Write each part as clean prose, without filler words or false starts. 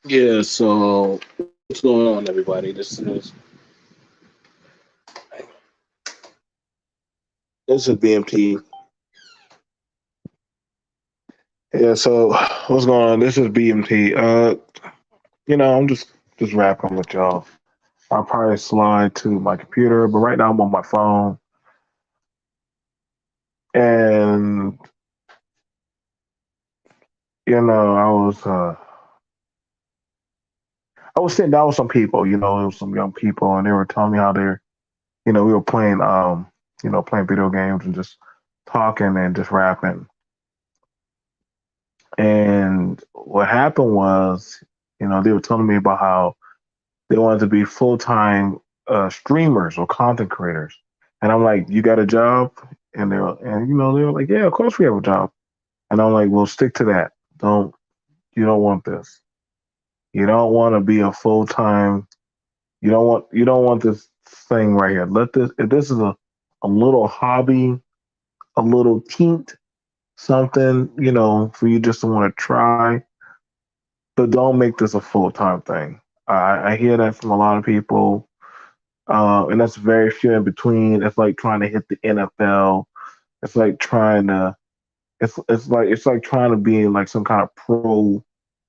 Yeah, so what's going on, everybody? This is BMT. Yeah, so what's going on? This is BMT. I'm just rapping with y'all. I'll probably slide to my computer, but right now I'm on my phone, and I was sitting down with some people. It was some young people, and they were telling me how we were playing playing video games and just talking and just rapping. And what happened was, they were telling me about how they wanted to be full time streamers or content creators. And I'm like, you got a job? And they were like, yeah, of course we have a job. And I'm like, well, stick to that. You don't want this. You don't want to be a full time. You don't want this thing right here. If this is a little hobby, a little kink, something, for you just to want to try, but don't make this a full time thing. I hear that from a lot of people, and that's very few in between. It's like trying to hit the NFL. It's like trying to. It's like trying to be in like some kind of pro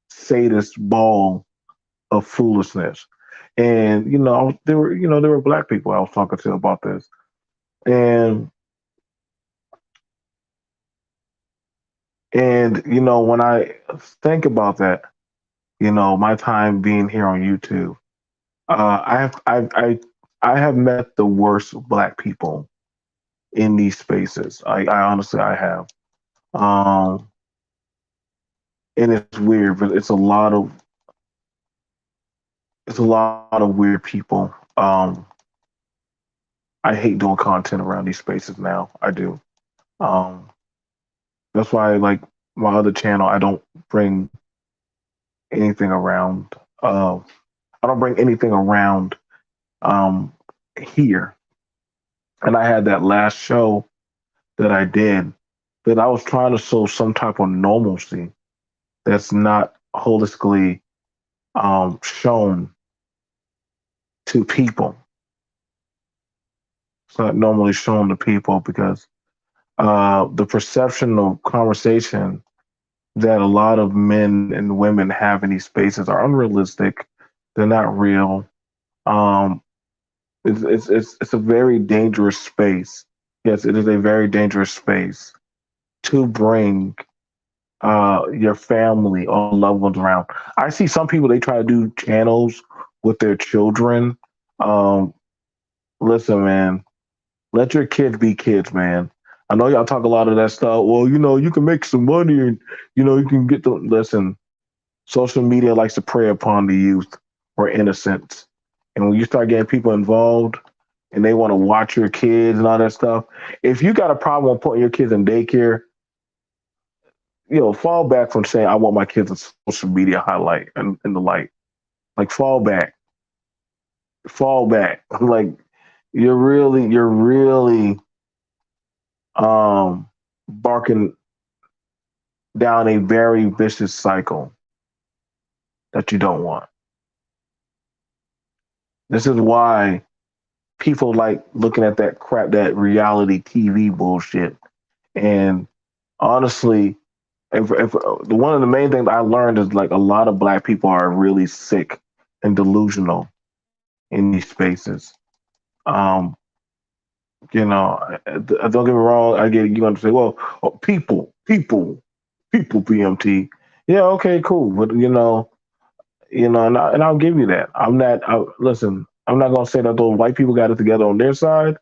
sadist ball of foolishness. And there were black people I was talking to about this, and when I think about that, my time being here on YouTube. I have met the worst black people in these spaces. I honestly I have. Um, and it's weird, but it's a lot of weird people. I hate doing content around these spaces now. I do. Um, that's why like my other channel, I don't bring anything around. Uh, I don't bring anything around um, here. And I had that last show that I did that I was trying to show some type of normalcy that's not holistically shown to people. It's not normally shown to people because the perception of conversation that a lot of men and women have in these spaces are unrealistic. They're not real. Um, it's a very dangerous space. Yes, it is a very dangerous space to bring your family or loved ones around. I see some people they try to do channels with their children. Um, listen, man, let your kids be kids, man. I know y'all talk a lot of that stuff. Well, you can make some money and you can get the listen. Social media likes to prey upon the youth or innocence, and when you start getting people involved and they want to watch your kids and all that stuff, if you got a problem with putting your kids in daycare, fall back from saying I want my kids a social media highlight and in the light. Like fall back. Like you're really um barking down a very vicious cycle that you don't want. This is why people like looking at that crap, that reality TV bullshit. And honestly, if one of the main things I learned is like a lot of black people are really sick and delusional in these spaces. Um, don't get me wrong. I get you going to say, well, people, BMT. Yeah, okay, cool. But and I'll give you that. Listen. I'm not gonna say that those white people got it together on their side.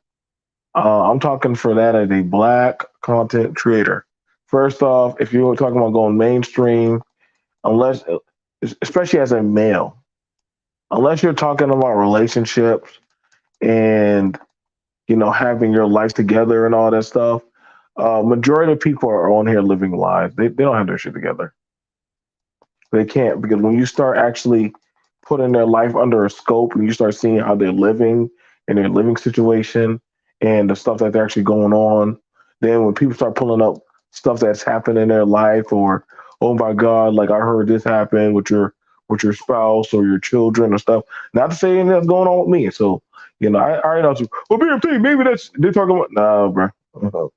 I'm talking for that as a black content creator. First off, if you're talking about going mainstream, unless, especially as a male, unless you're talking about relationships and having your life together and all that stuff, majority of people are on here living lives. They don't have their shit together. They can't because when you start actually putting their life under a scope and you start seeing how they're living and their living situation and the stuff that they're actually going on, then when people start pulling up stuff that's happened in their life or oh my god, like I heard this happen with with your spouse or your children or stuff. Not to say anything that's going on with me. So, I already know. Well, B.M.T, maybe they're talking about. No, bro.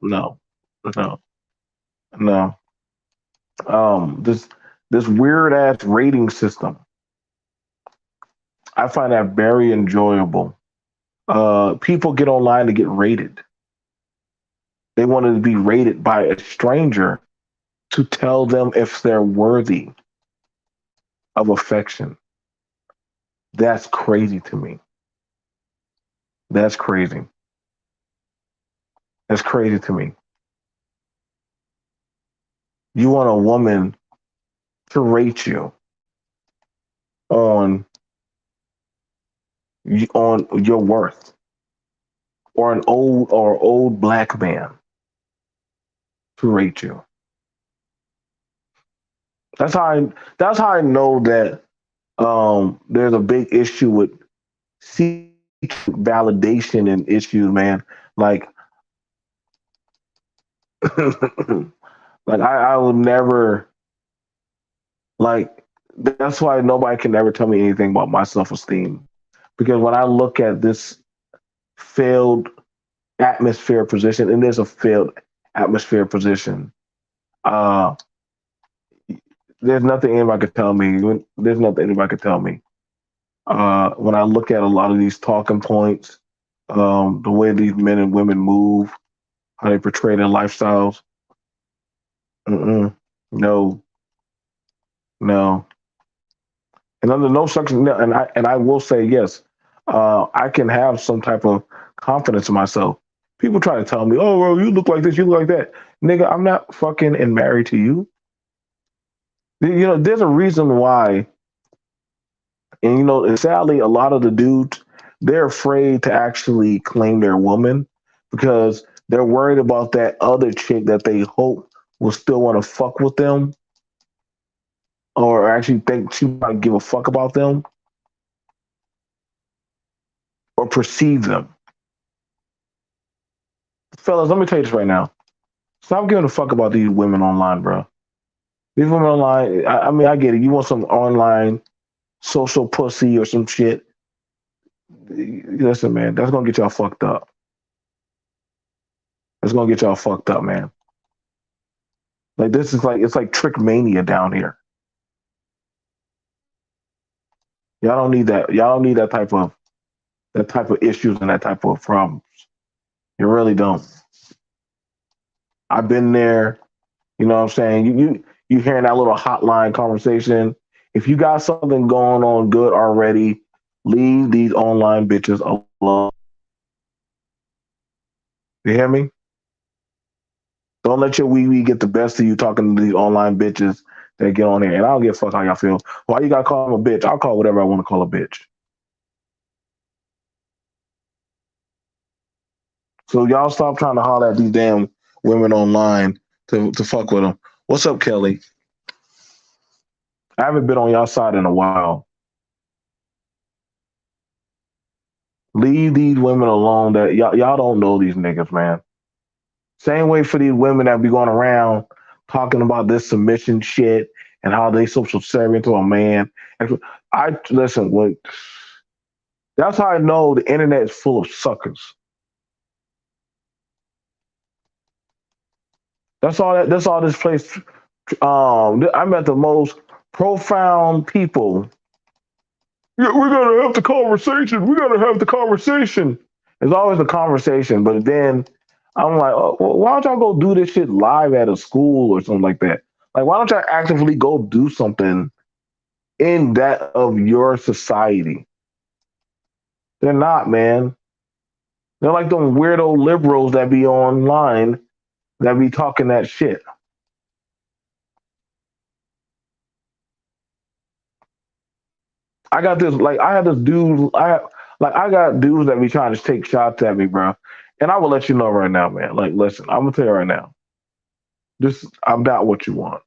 No, no, no. This weird ass rating system. I find that very enjoyable. People get online to get rated. They wanted to be rated by a stranger to tell them if they're worthy of affection. That's crazy to me. That's crazy. That's crazy to me. You want a woman to rate you on on your worth, or an old black man to rate you. That's how I know that there's a big issue with seeking validation and issues, man. Like like I would never like that's why nobody can ever tell me anything about my self esteem. Because when I look at this failed atmosphere position, and there's a failed atmosphere position, uh there's nothing anybody could tell me. There's nothing anybody could tell me. When I look at a lot of these talking points, the way these men and women move, how they portray their lifestyles, mm-mm, no, no. And under no circumstances, no, and I will say yes, I can have some type of confidence in myself. People try to tell me, "Oh, well, you look like this, you look like that." Nigga, I'm not fucking and married to you. There's a reason why, and and sadly, a lot of the dudes, they're afraid to actually claim their woman because they're worried about that other chick that they hope will still want to fuck with them, or actually think she might give a fuck about them or perceive them. Fellas, let me tell you this right now. Stop giving a fuck about these women online, bro. These women online, I mean, I get it. You want some online social pussy or some shit. Listen, man, that's gonna get y'all fucked up. That's gonna get y'all fucked up, man. Like this is like it's like trick mania down here. Y'all don't need that. Y'all don't need that type of issues and that type of problems. You really don't. I've been there. You know what I'm saying? You hearing that little hotline conversation. If you got something going on good already, leave these online bitches alone. You hear me? Don't let your wee wee get the best of you talking to these online bitches that get on here. And I don't give a fuck how y'all feel. Why you gotta call them a bitch? I'll call whatever I want to call a bitch. So y'all stop trying to holler at these damn women online to fuck with them. What's up, Kelly? I haven't been on y'all side in a while. Leave these women alone. That y'all don't know these niggas, man. Same way for these women that be going around talking about this submission shit and how they so subservient to a man. I listen. That's how I know the internet is full of suckers. That's all. That's all this place. I met the most profound people. Yeah, we're gonna have the conversation. We gotta have the conversation. It's always a conversation, but then I'm like, oh, well, why don't y'all go do this shit live at a school or something like that? Like, why don't y'all actively go do something in that of your society? They're not, man. They're like them weirdo liberals that be online that be talking that shit. I got this, like, I had this dude, I got dudes that be trying to take shots at me, bro. And I will let you know right now, man. Like, listen, I'm gonna tell you right now. I'm not what you want.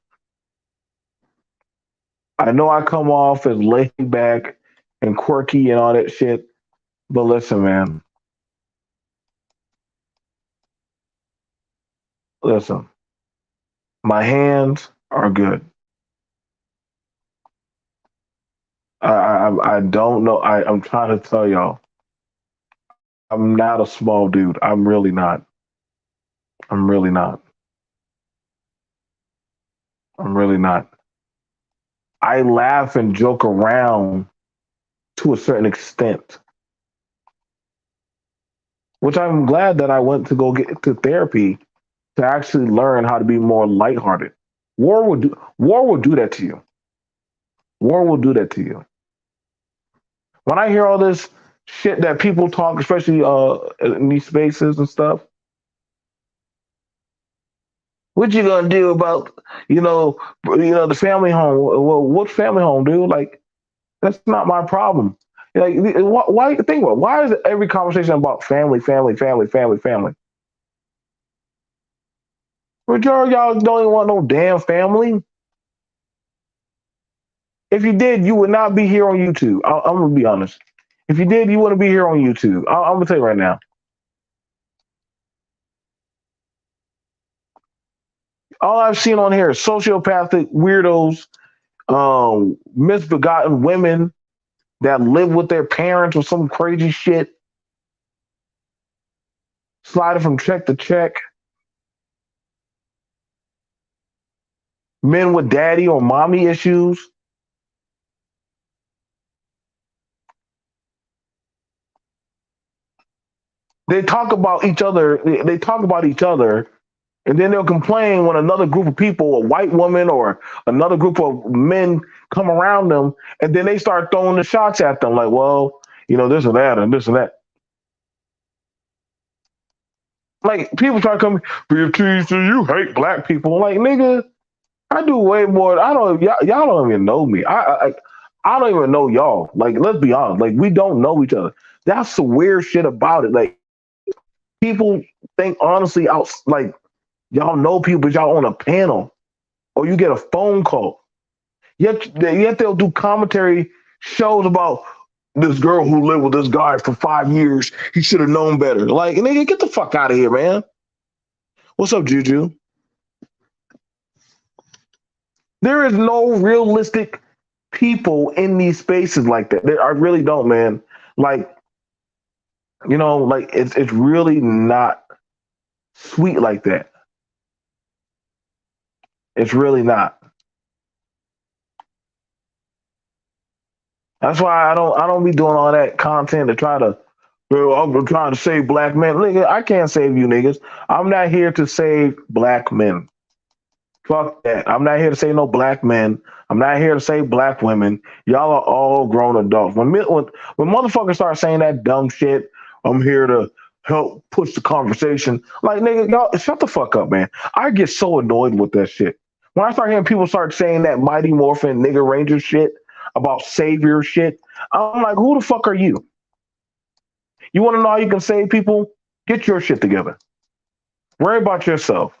I know I come off as laid back and quirky and all that shit, but listen, man, listen. My hands are good. I don't know. I'm trying to tell y'all, I'm not a small dude. I'm really not. I'm really not. I'm really not. I laugh and joke around to a certain extent, which I'm glad that I went to go get to therapy to actually learn how to be more lighthearted. War will do that to you. War will do that to you. When I hear all this shit that people talk, especially in these spaces and stuff, what you gonna do about the family home? Well, what family home, dude? Like that's not my problem. Like why think about it, why is every conversation about family, family, family, family, family? Majority of y'all don't even want no damn family. If you did, you would not be here on YouTube. I'm gonna be honest. If you did, you wouldn't be here on YouTube. I'm gonna tell you right now. All I've seen on here is sociopathic weirdos, misbegotten women that live with their parents or some crazy shit, sliding from check to check, men with daddy or mommy issues. They talk about each other. They talk about each other, and then they'll complain when another group of people, a white woman or another group of men, come around them, and then they start throwing the shots at them, like, well, this and that, and this and that. Like people try to come, B.M.T. So you hate black people? Like nigga, I do way more. I don't. Y'all don't even know me. I don't even know y'all. Like let's be honest. Like we don't know each other. That's the weird shit about it. Like people think honestly out like y'all know people, but y'all on a panel or you get a phone call. Yet they'll do commentary shows about this girl who lived with this guy for 5 years. He should have known better. Like nigga, get the fuck out of here, man. What's up, Juju? There is no realistic people in these spaces like that. I really don't, man. Like like it's really not sweet like that. It's really not. That's why I don't be doing all that content to try to. Well, I'm trying to save black men. Nigga, I can't save you niggas. I'm not here to save black men. Fuck that. I'm not here to save no black men. I'm not here to save black women. Y'all are all grown adults. When motherfuckers start saying that dumb shit, I'm here to help push the conversation. Like nigga, y'all shut the fuck up, man. I get so annoyed with that shit. When I start hearing people start saying that Mighty Morphin nigga Ranger shit about savior shit, I'm like, who the fuck are you? You want to know how you can save people? Get your shit together. Worry about yourself.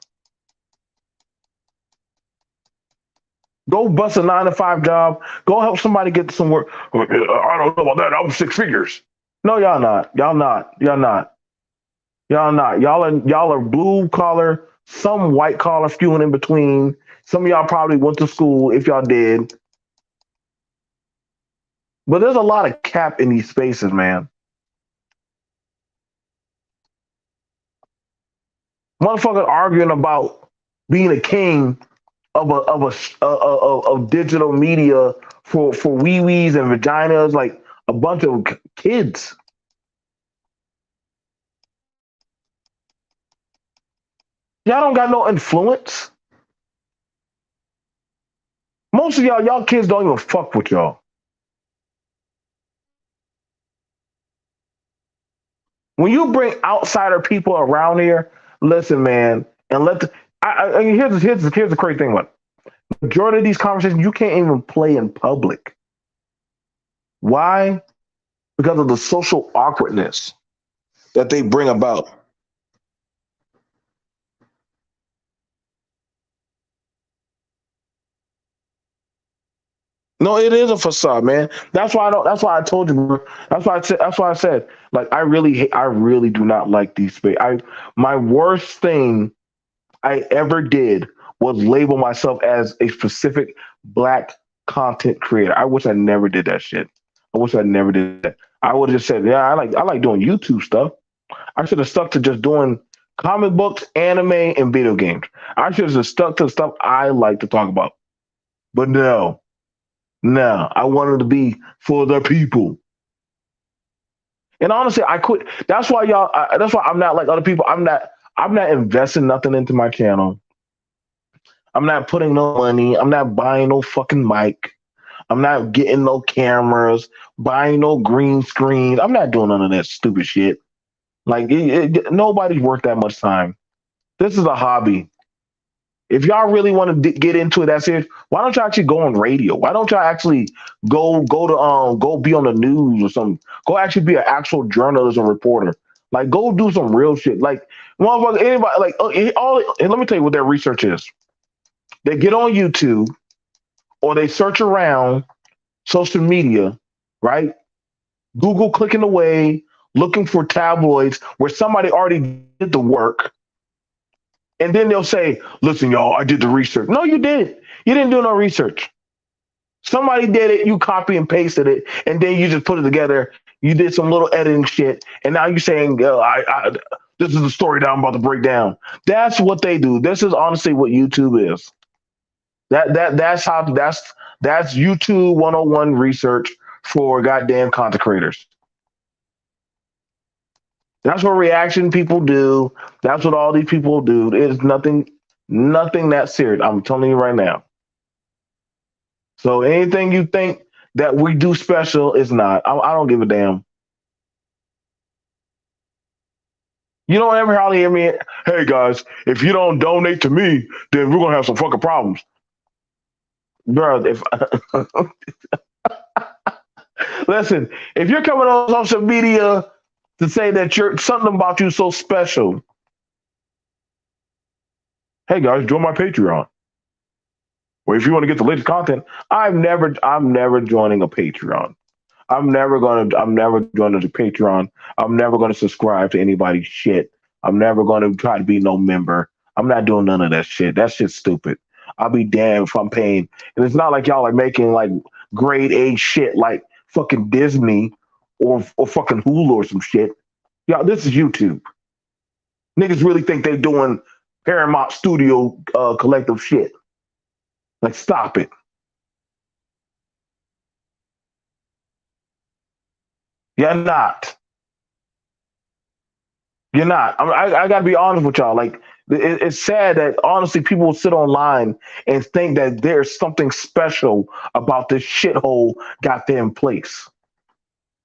Go bust a 9 to 5 job. Go help somebody get some work. I don't know about that. I was 6 figures. No, y'all not. Y'all not. Y'all not. Y'all not. Y'all are blue collar, some white collar, few in between. Some of y'all probably went to school if y'all did. But there's a lot of cap in these spaces, man. Motherfucker arguing about being a king of digital media for wee wees and vaginas, like a bunch of kids. Y'all don't got no influence. Most of y'all kids don't even fuck with y'all. When you bring outsider people around here, listen, man, and let the, here's the crazy thing about it. Majority of these conversations you can't even play in public. Why? Because of the social awkwardness that they bring about. No, it is a facade, man. That's why I don't. That's why I told you. Bro. That's why I said. That's why I said. Like I really, I really do not like these space. My worst thing I ever did was label myself as a specific black content creator. I wish I never did that shit. I wish I never did that. I would have just said, yeah, I like doing YouTube stuff. I should have stuck to just doing comic books, anime, and video games. I should have just stuck to the stuff I like to talk about. But no, no, I wanted to be for the people. And honestly, I quit. That's why y'all. That's why I'm not like other people. I'm not. I'm not investing nothing into my channel. I'm not putting no money. I'm not buying no fucking mic. I'm not getting no cameras, buying no green screens. I'm not doing none of that stupid shit. Like nobody's worth that much time. This is a hobby. If y'all really want to get into it that serious, why don't y'all actually go on radio? Why don't y'all actually go be on the news or something? Go actually be an actual journalism reporter. Like go do some real shit. Like motherfucker, anybody like all. And let me tell you what their research is. They get on YouTube or they search around social media, right? Google clicking away, looking for tabloids where somebody already did the work. And then they'll say, listen, y'all, I did the research. No, you didn't. You didn't do no research. Somebody did it, you copy and pasted it, and then you just put it together. You did some little editing shit, and now you're saying, this is the story that I'm about to break down. That's what they do. This is honestly what YouTube is. That's YouTube 101 research for goddamn content creators. That's what reaction people do. That's what all these people do. It's nothing that serious. I'm telling you right now. So anything you think that we do special is not. I don't give a damn. You don't ever hardly hear me. Hey guys, if you don't donate to me, then we're gonna have some fucking problems, bro. If listen, if you're coming on social media to say that you're something about you so special, hey guys, join my Patreon. Or if you want to get the latest content, I'm never joining a Patreon. I'm never joining the Patreon. I'm never gonna subscribe to anybody's shit. I'm never gonna try to be no member. I'm not doing none of that shit. That shit's stupid. I'll be damned if I'm paying. And it's not like y'all are making like grade A shit like fucking Disney or fucking Hulu or some shit. Y'all, this is YouTube. Niggas really think they doing Paramount Studio collective shit. Like, stop it. You're not. You're not. I got to be honest with y'all. Like, it's sad that honestly people will sit online and think that there's something special about this shithole goddamn place.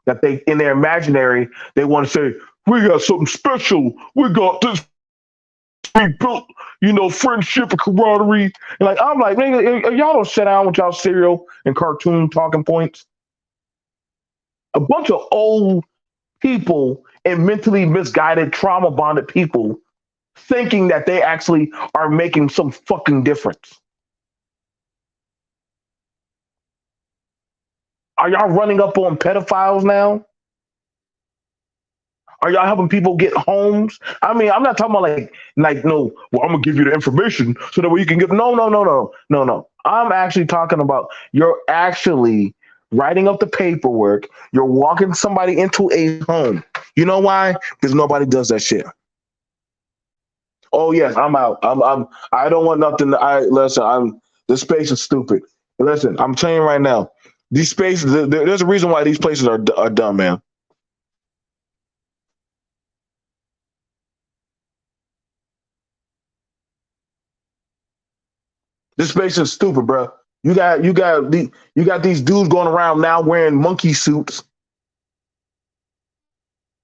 That they, in their imaginary, they want to say, we got something special. We got this. We built, friendship and camaraderie. And like, I'm like, nigga, y'all don't sit down with y'all cereal and cartoon talking points. A bunch of old people and mentally misguided, trauma bonded people thinking that they actually are making some fucking difference. Are y'all running up on pedophiles now? Are y'all helping people get homes? I mean, I'm not talking about like no, well, I'm gonna give you the information so that way you can get no. I'm actually talking about you're actually writing up the paperwork, you're walking somebody into a home. You know why? Because nobody does that shit. Oh yes, I'm out. I don't want nothing. I listen. This space is stupid. Listen, I'm telling you right now, these spaces. There's a reason why these places are dumb, man. This space is stupid, bro. You got these dudes going around now wearing monkey suits,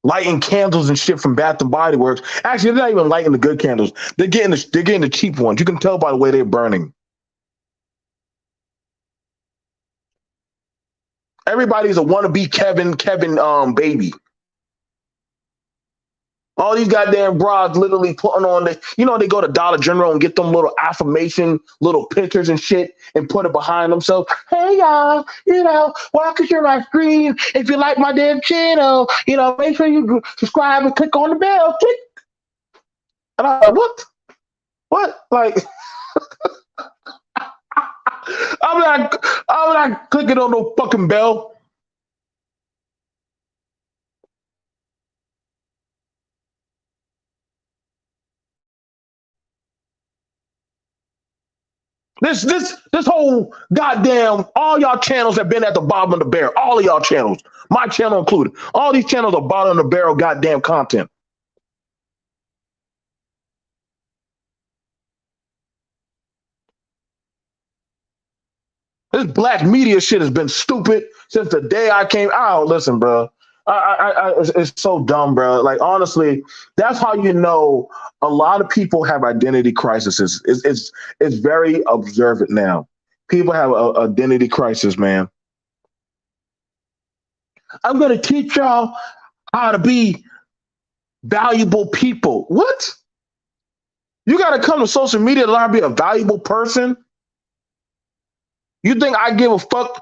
lighting candles and shit from Bath and Body Works. Actually, they're not even lighting the good candles. They're getting the cheap ones. You can tell by the way they're burning. Everybody's a wannabe Kevin baby. All these goddamn bras literally putting on they go to Dollar General and get them little affirmation, little pictures and shit and put it behind themselves. Hey y'all, welcome to my screen. If you like my damn channel, make sure you subscribe and click on the bell. Click. And I'm like, what? What? Like, I'm not clicking on no fucking bell. This whole goddamn all y'all channels have been at the bottom of the barrel. All of y'all channels, my channel included. All these channels are bottom of the barrel goddamn content. This black media shit has been stupid since the day I came out. Listen, bro. It's so dumb, bro. Like honestly, that's how you know a lot of people have identity crises. It's very observant now. People have a identity crisis, man. I'm gonna teach y'all how to be valuable people. What? You got to come to social media to learn how to be a valuable person? You think I give a fuck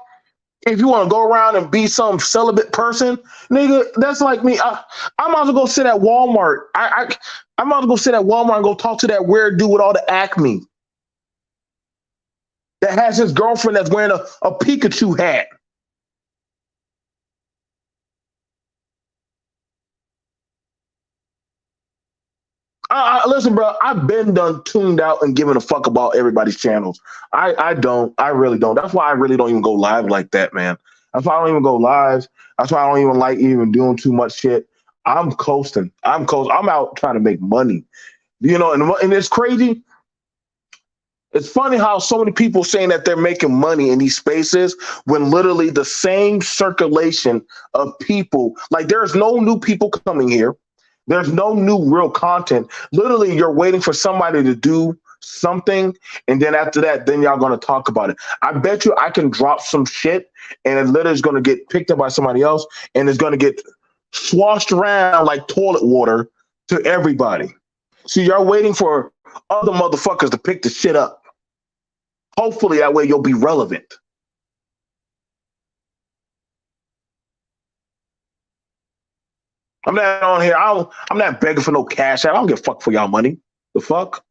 if you want to go around and be some celibate person? Nigga, that's like me. I'm about to go sit at Walmart. I'm about to go sit at Walmart and go talk to that weird dude with all the acne that has his girlfriend that's wearing a Pikachu hat. Listen, bro. I've been done tuned out and giving a fuck about everybody's channels. I don't. I really don't. That's why I really don't even go live like that, man. That's why I don't even go live. That's why I don't even like even doing too much shit. I'm coasting. I'm coasting. I'm out trying to make money. You know, and it's crazy. It's funny how so many people saying that they're making money in these spaces when literally the same circulation of people, like there's no new people coming here. There's no new real content. Literally, you're waiting for somebody to do something, and then after that, then y'all gonna talk about it. I bet you I can drop some shit, and it literally is gonna get picked up by somebody else, and it's gonna get swashed around like toilet water to everybody. So you're waiting for other motherfuckers to pick the shit up. Hopefully, that way you'll be relevant. I'm not on here. I'm not begging for no cash. I don't give a fuck for y'all money. The fuck?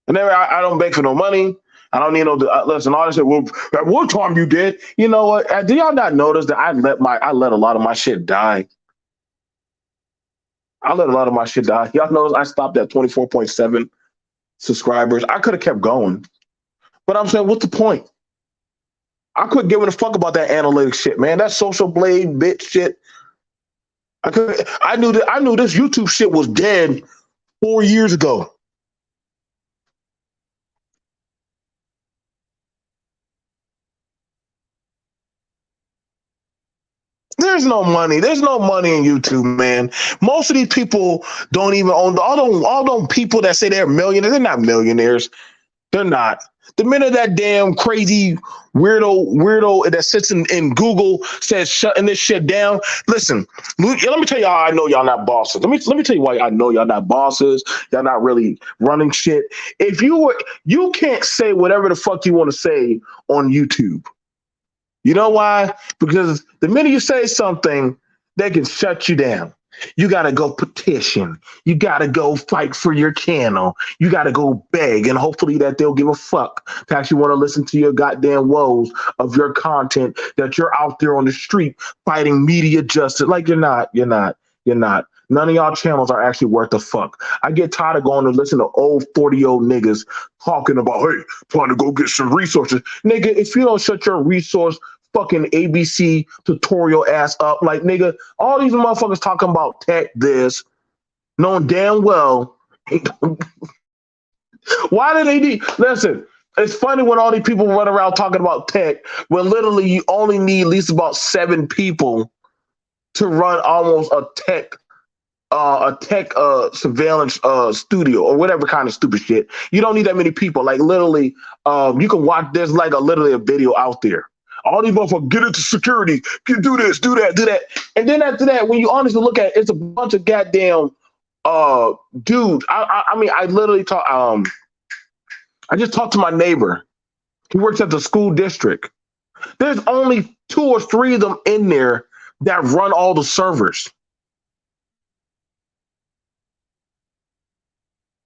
I don't beg for no money. I don't need no. Listen, all this shit. Well, at one time you did. You know what? Do y'all not notice that I let a lot of my shit die? I let a lot of my shit die. Y'all notice I stopped at 24.7 subscribers. I could have kept going, but I'm saying, what's the point? I quit giving a fuck about that analytics shit, man. That social blade bitch shit. I knew this YouTube shit was dead 4 years ago. There's no money. There's no money in YouTube, man. Most of these people don't even own all those people that say they're millionaires. They're not millionaires. They're not. The minute that damn crazy weirdo that sits in Google says shutting this shit down. Listen, let me tell you how I know y'all not bosses. Let me tell you why I know y'all not bosses. Y'all not really running shit. If you can't say whatever the fuck you want to say on YouTube. You know why? Because the minute you say something, they can shut you down. You got to go petition. You got to go fight for your channel. You got to go beg, and hopefully that they'll give a fuck to actually want to listen to your goddamn woes of your content that you're out there on the street fighting media justice. Like you're not. None of y'all channels are actually worth a fuck. I get tired of going to listen to old 40-year-old niggas talking about, hey, trying to go get some resources. Nigga, if you don't shut your resource fucking ABC tutorial ass up. Like, nigga, all these motherfuckers talking about tech this, knowing damn well. Why do they need, listen, it's funny when all these people run around talking about tech when literally you only need at least about 7 people to run almost a tech surveillance studio or whatever kind of stupid shit. You don't need that many people. Like literally, you can watch. There's like literally a video out there. All these motherfuckers get into security, do this, do that, do that, and then after that, when you honestly look at it, it's a bunch of goddamn dudes. I mean, I literally talk. I just talked to my neighbor. He works at the school district. There's only 2 or 3 of them in there that run all the servers.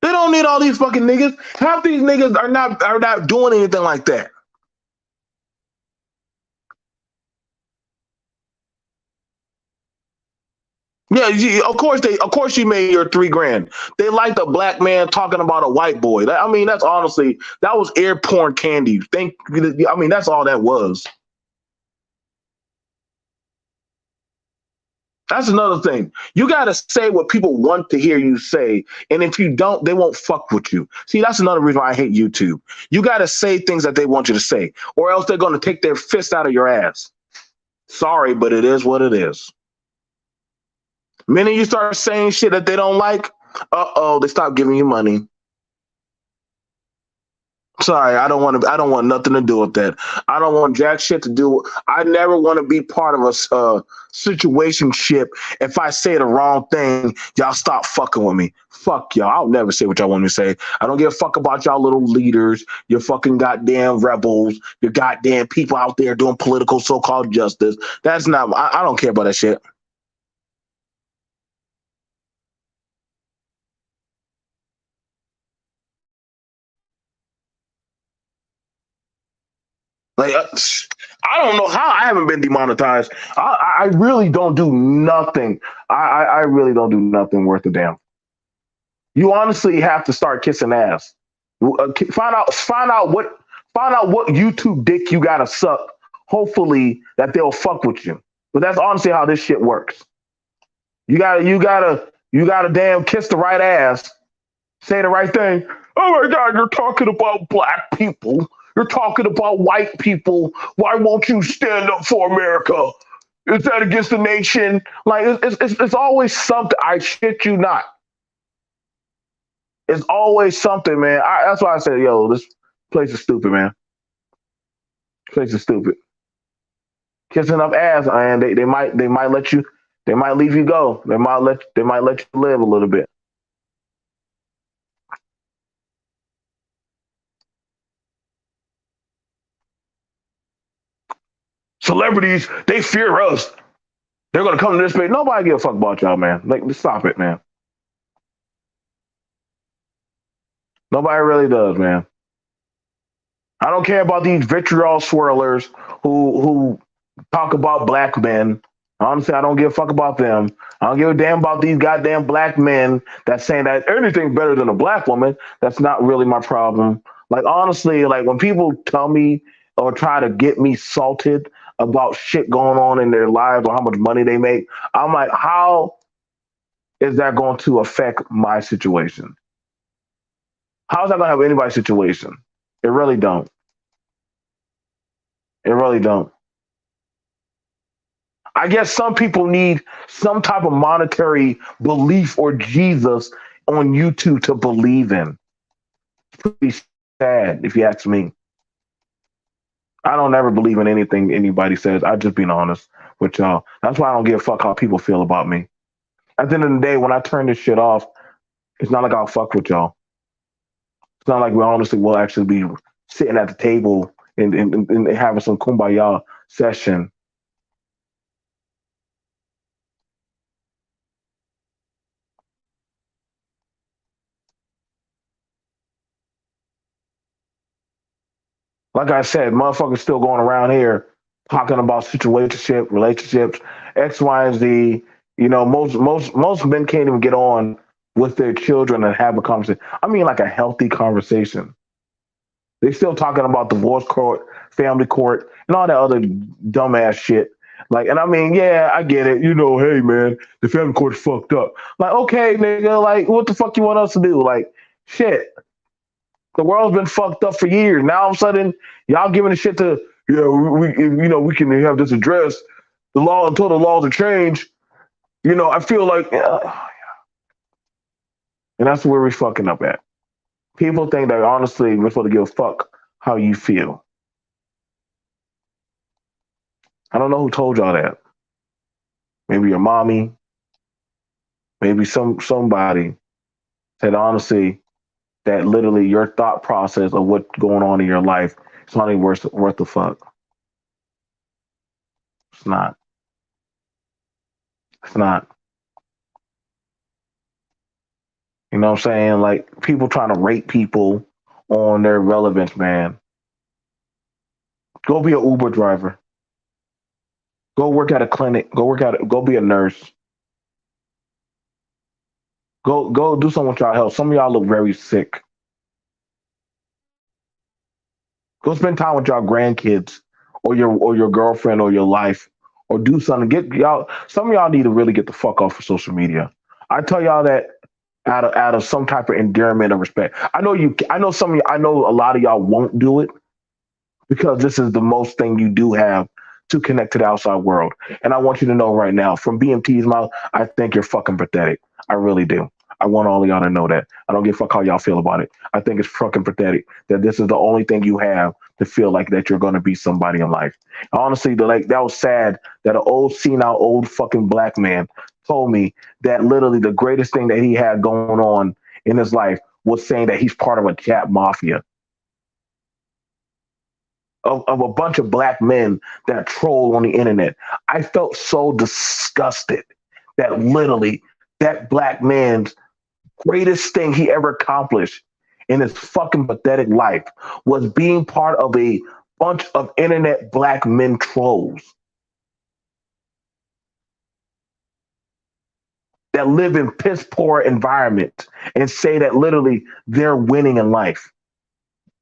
They don't need all these fucking niggas. Half these niggas are not doing anything like that. Yeah, of course you made your 3 grand. They liked a black man talking about a white boy. I mean, that's honestly, that was air porn candy. I mean, that's all that was. That's another thing. You got to say what people want to hear you say. And if you don't, they won't fuck with you. See, that's another reason why I hate YouTube. You got to say things that they want you to say, or else they're going to take their fist out of your ass. Sorry, but it is what it is. Minute you start saying shit that they don't like, they stop giving you money. Sorry, I don't want to. I don't want nothing to do with that. I don't want jack shit to do. I never want to be part of a situationship. If I say the wrong thing, y'all stop fucking with me. Fuck y'all. I'll never say what y'all want me to say. I don't give a fuck about y'all little leaders. Your fucking goddamn rebels. Your goddamn people out there doing political so-called justice. That's not. I don't care about that shit. Like, I don't know how I haven't been demonetized. I really don't do nothing. I really don't do nothing worth a damn. You honestly have to start kissing ass. Find out what YouTube dick you gotta suck. Hopefully that they'll fuck with you. But that's honestly how this shit works. You gotta damn kiss the right ass, say the right thing. Oh my God, you're talking about black people. You're talking about white people. Why won't you stand up for America? Is that against the nation? Like, it's always something. I shit you not. It's always something, man. That's why I said, yo, this place is stupid, man. This place is stupid. Kissing up ass, and they might let you, they might leave you go. They might let you live a little bit. Celebrities, they fear us. They're gonna come to this place. Nobody give a fuck about y'all, man. Like, stop it, man. Nobody really does, man. I don't care about these vitriol swirlers who talk about black men. Honestly, I don't give a fuck about them. I don't give a damn about these goddamn black men that's saying that anything better than a black woman. That's not really my problem. Like, honestly, like when people tell me or try to get me salted about shit going on in their lives or how much money they make, I'm like, how is that going to affect my situation? How is that going to help anybody's situation? It really don't. It really don't. I guess some people need some type of monetary belief or Jesus on YouTube to believe in. It's pretty sad, if you ask me. I don't ever believe in anything anybody says. I just being honest with y'all. That's why I don't give a fuck how people feel about me. At the end of the day, when I turn this shit off, it's not like I'll fuck with y'all. It's not like we honestly will actually be sitting at the table and having some kumbaya session. Like I said, motherfuckers still going around here talking about situationship, relationships, X, Y, and Z. You know, most men can't even get on with their children and have a conversation. I mean, like a healthy conversation. They still talking about divorce court, family court, and all that other dumbass shit. Like, and I mean, yeah, I get it. You know, hey man, the family court's fucked up. Like, okay, nigga, like, what the fuck you want us to do? Like, shit. The world's been fucked up for years. Now all of a sudden, y'all giving a shit to, yeah, you know, we can have this address. The law until the laws are changed. You know, I feel like, and that's where we're fucking up at. People think that honestly, we're supposed to give a fuck how you feel. I don't know who told y'all that. Maybe your mommy, maybe somebody said honestly that literally your thought process of what's going on in your life is not even worth the fuck. It's not. It's not. You know what I'm saying? Like people trying to rate people on their relevance, man. Go be an Uber driver. Go work at a clinic. Go be a nurse. Go do something with y'all health. Some of y'all look very sick. Go spend time with y'all grandkids or your girlfriend or your life or do something. Get y'all. Some of y'all need to really get the fuck off of social media. I tell y'all that out of some type of endearment of respect. I know you. I know some. I know a lot of y'all won't do it because this is the most thing you do have to connect to the outside world. And I want you to know right now, from BMT's mouth, I think you're fucking pathetic. I really do. I want all of y'all to know that. I don't give a fuck how y'all feel about it. I think it's fucking pathetic that this is the only thing you have to feel like that you're going to be somebody in life. Honestly, like that was sad that an old senile old fucking black man told me that literally the greatest thing that he had going on in his life was saying that he's part of a cat mafia of a bunch of black men that troll on the internet. I felt so disgusted that literally that black man's greatest thing he ever accomplished in his fucking pathetic life was being part of a bunch of internet black men trolls that live in piss poor environments and say that literally they're winning in life.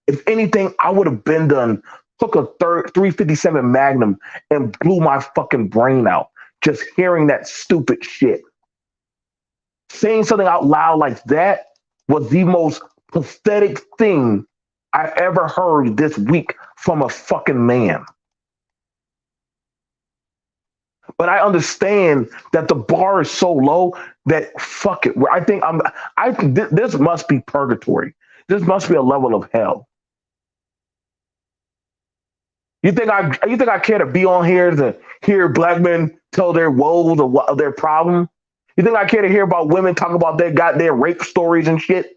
If anything, I would have been done, took a 357 Magnum and blew my fucking brain out just hearing that stupid shit. Saying something out loud like that was the most pathetic thing I ever heard this week from a fucking man. But I understand that the bar is so low that fuck it. I think this must be purgatory. This must be a level of hell. You think I care to be on here to hear black men tell their woes or what their problem? You think I care to hear about women talk about their goddamn rape stories and shit?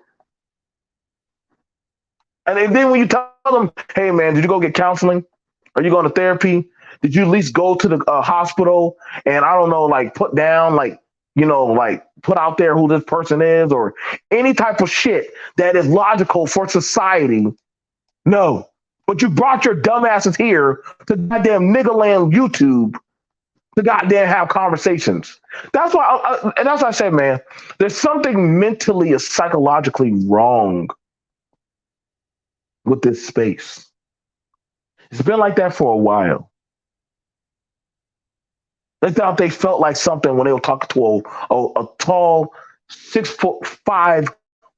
And then when you tell them, hey man, did you go get counseling? Are you going to therapy? Did you at least go to the hospital and I don't know, like put down, like, you know, like put out there who this person is or any type of shit that is logical for society? No. But you brought your dumbasses here to goddamn nigga land YouTube to goddamn have conversations. That's why, and that's why I say, man, there's something mentally or psychologically wrong with this space. It's been like that for a while. They thought they felt like something when they were talking to a tall 6'5"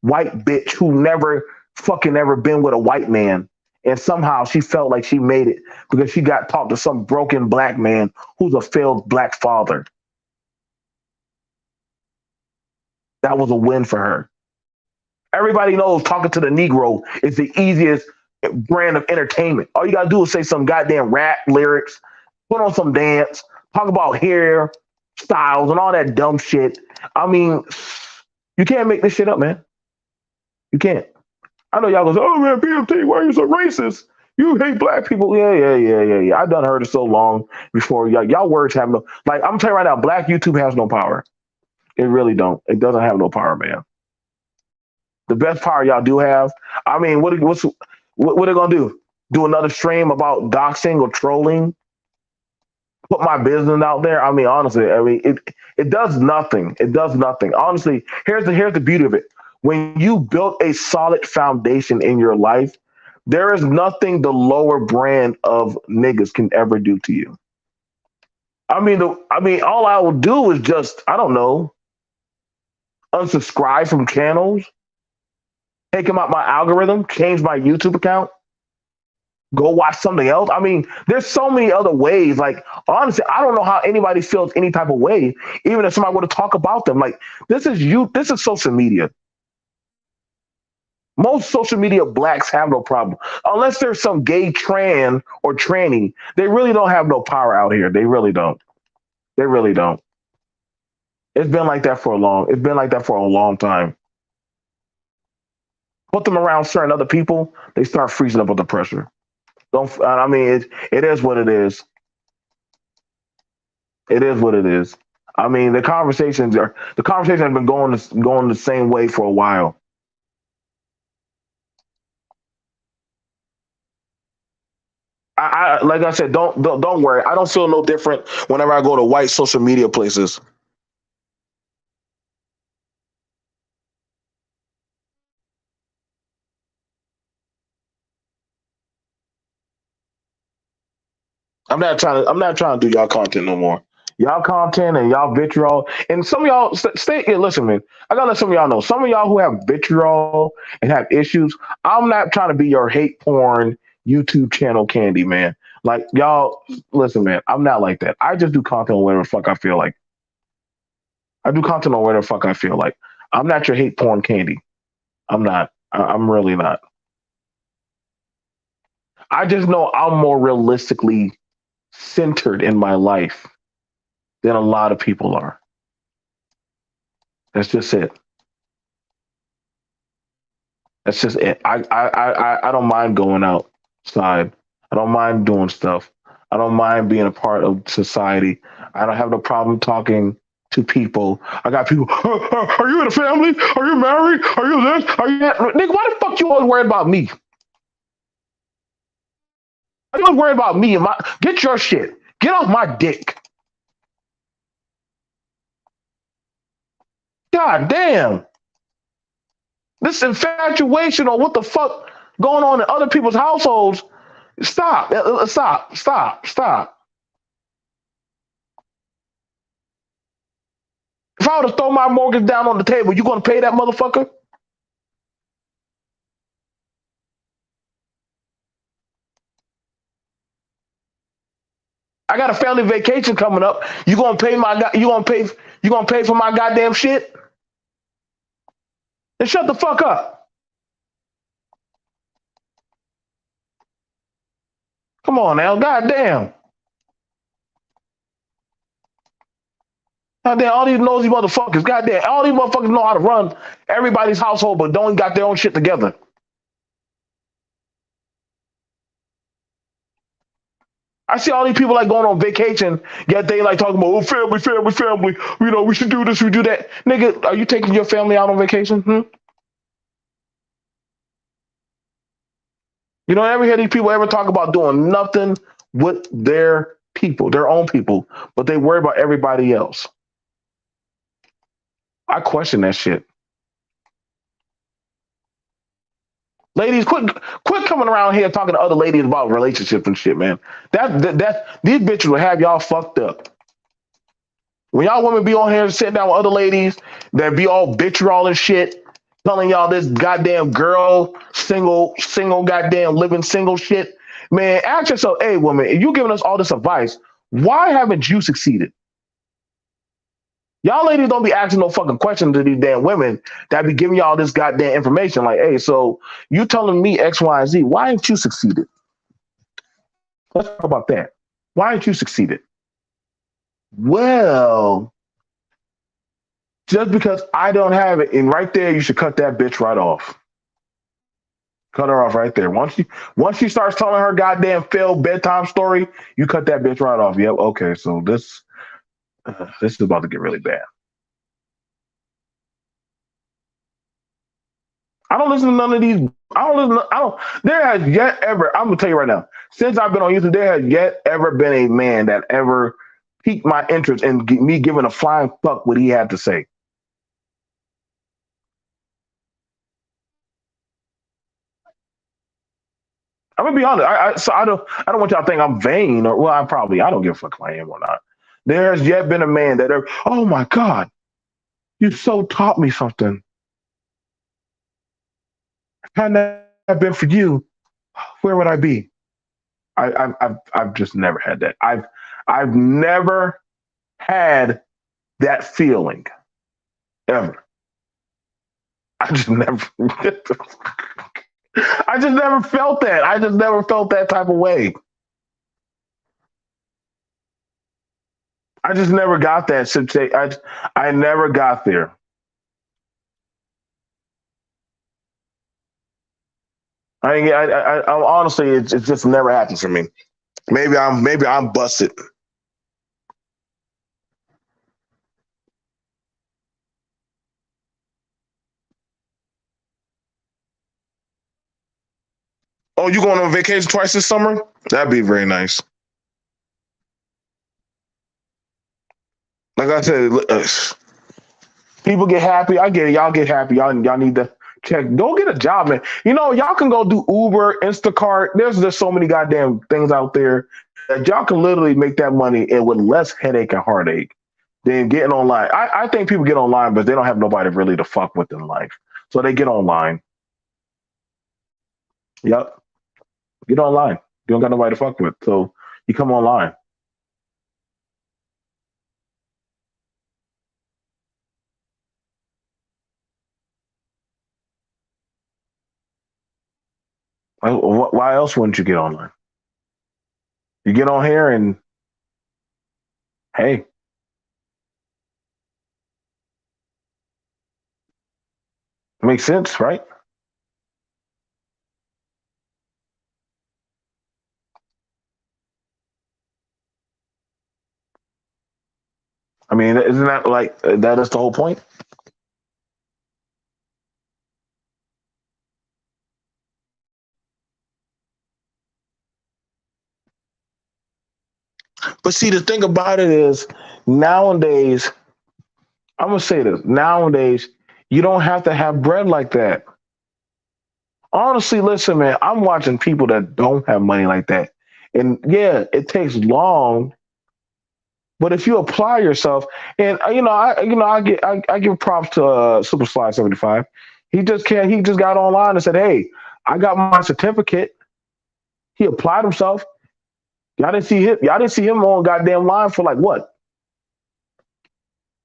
white bitch who never fucking ever been with a white man. And somehow she felt like she made it because she got talked to some broken black man who's a failed black father. That was a win for her. Everybody knows talking to the Negro is the easiest brand of entertainment. All you gotta do is say some goddamn rap lyrics, put on some dance, talk about hair styles and all that dumb shit. I mean, you can't make this shit up, man. You can't. I know y'all goes, oh man, B.M.T, why are you so racist? You hate black people. Yeah. I done heard it so long before y'all words have no like I'm telling you right now, black YouTube has no power. It really don't. It doesn't have no power, man. The best power y'all do have. I mean, what they gonna do? Do another stream about doxing or trolling? Put my business out there? I mean, honestly, it does nothing. It does nothing. Honestly, here's the beauty of it. When you built a solid foundation in your life, there is nothing the lower brand of niggas can ever do to you. All I will do is just, I don't know, unsubscribe from channels, take them out my algorithm, change my YouTube account, go watch something else. I mean, there's so many other ways. Like, honestly, I don't know how anybody feels any type of way, even if somebody were to talk about them. Like, this is social media. Most social media blacks have no problem. Unless there's some gay trans or tranny, they really don't have no power out here. They really don't. They really don't. It's been like that for a long time. Put them around certain other people, they start freezing up under pressure. Don't I mean it is what it is. It is what it is. I mean the conversations have been going the same way for a while. Like I said, don't worry. I don't feel no different whenever I go to white social media places. I'm not trying to do y'all content no more. Y'all content and y'all vitriol. And some of y'all stay here. Listen, man. I gotta let some of y'all know. Some of y'all who have vitriol and have issues. I'm not trying to be your hate porn YouTube channel candy, man. Like y'all, listen, man. I'm not like that. I just do content on whatever the fuck I feel like. I do content on whatever the fuck I feel like. I'm not your hate porn candy. I'm not. I'm really not. I just know I'm more realistically centered in my life than a lot of people are. That's just it. That's just it. I don't mind going outside. I don't mind doing stuff. I don't mind being a part of society. I don't have no problem talking to people. I got people. Are you in a family? Are you married? Are you this? Are you that? Nigga, why the fuck you always worried about me? Why you always worried about me and my? Get your shit. Get off my dick. God damn. This infatuation or what the fuck going on in other people's households. Stop. Stop. Stop. Stop. If I would have thrown my mortgage down on the table, you gonna pay that motherfucker? I got a family vacation coming up. You gonna pay my? You gonna pay for my goddamn shit? Then shut the fuck up. Come on now, goddamn. Goddamn, all these nosy motherfuckers. Goddamn, all these motherfuckers know how to run everybody's household, but don't got their own shit together. I see all these people like going on vacation, yet they like talking about oh, family, family, family. You know, we should do this, we do that. Nigga, are you taking your family out on vacation? Hmm? You don't ever hear these people ever talk about doing nothing with their people, their own people, but they worry about everybody else. I question that shit. Ladies, quit coming around here talking to other ladies about relationships and shit, man. That these bitches will have y'all fucked up. When y'all women be on here sitting down with other ladies that be all vitriol and shit, telling y'all this goddamn girl, single goddamn living single shit. Man, ask yourself, hey woman, if you giving us all this advice, why haven't you succeeded? Y'all ladies don't be asking no fucking questions to these damn women that be giving y'all this goddamn information. Like, hey, so you telling me X, Y, and Z, why ain't you succeeded? Let's talk about that. Why ain't you succeeded? Well, just because I don't have it, and right there, you should cut that bitch right off. Cut her off right there. Once she starts telling her goddamn failed bedtime story, you cut that bitch right off. Yep. Okay. So this is about to get really bad. I don't listen to none of these. I don't listen. I don't. There has yet ever. I'm gonna tell you right now. Since I've been on YouTube, there has yet ever been a man that ever piqued my interest in me giving a flying fuck what he had to say. I'm gonna be honest. I don't want y'all to think I'm vain or well, I don't give a fuck if I am or not. There has yet been a man that ever. Oh my god, you so taught me something. Had that been for you, where would I be? I've just never had that. I've never had that feeling ever. I just never. I just never felt that. I just never felt that type of way. I just never got that. I never got there. Honestly, it just never happened for me. Maybe I'm busted. Oh, you going on vacation twice this summer? That'd be very nice. Like I said, people get happy. I get it. Y'all get happy. Y'all need to check. Go get a job, man. You know, y'all can go do Uber, Instacart. There's so many goddamn things out there. that y'all can literally make that money and with less headache and heartache than getting online. I think people get online, but they don't have nobody really to fuck with in life. So they get online. Yep. Get online. You don't got nobody to fuck with. So you come online. Why else wouldn't you get online? You get on here and hey, it makes sense, right? I mean, isn't that like that is the whole point? But see, the thing about it is nowadays, I'm gonna say this. Nowadays, you don't have to have bread like that. Honestly, listen, man, I'm watching people that don't have money like that. And yeah, it takes long, but if you apply yourself, and I give props to Super Slide 75. He just got online and said, "Hey, I got my certificate." He applied himself. Y'all didn't see him on goddamn line for like what,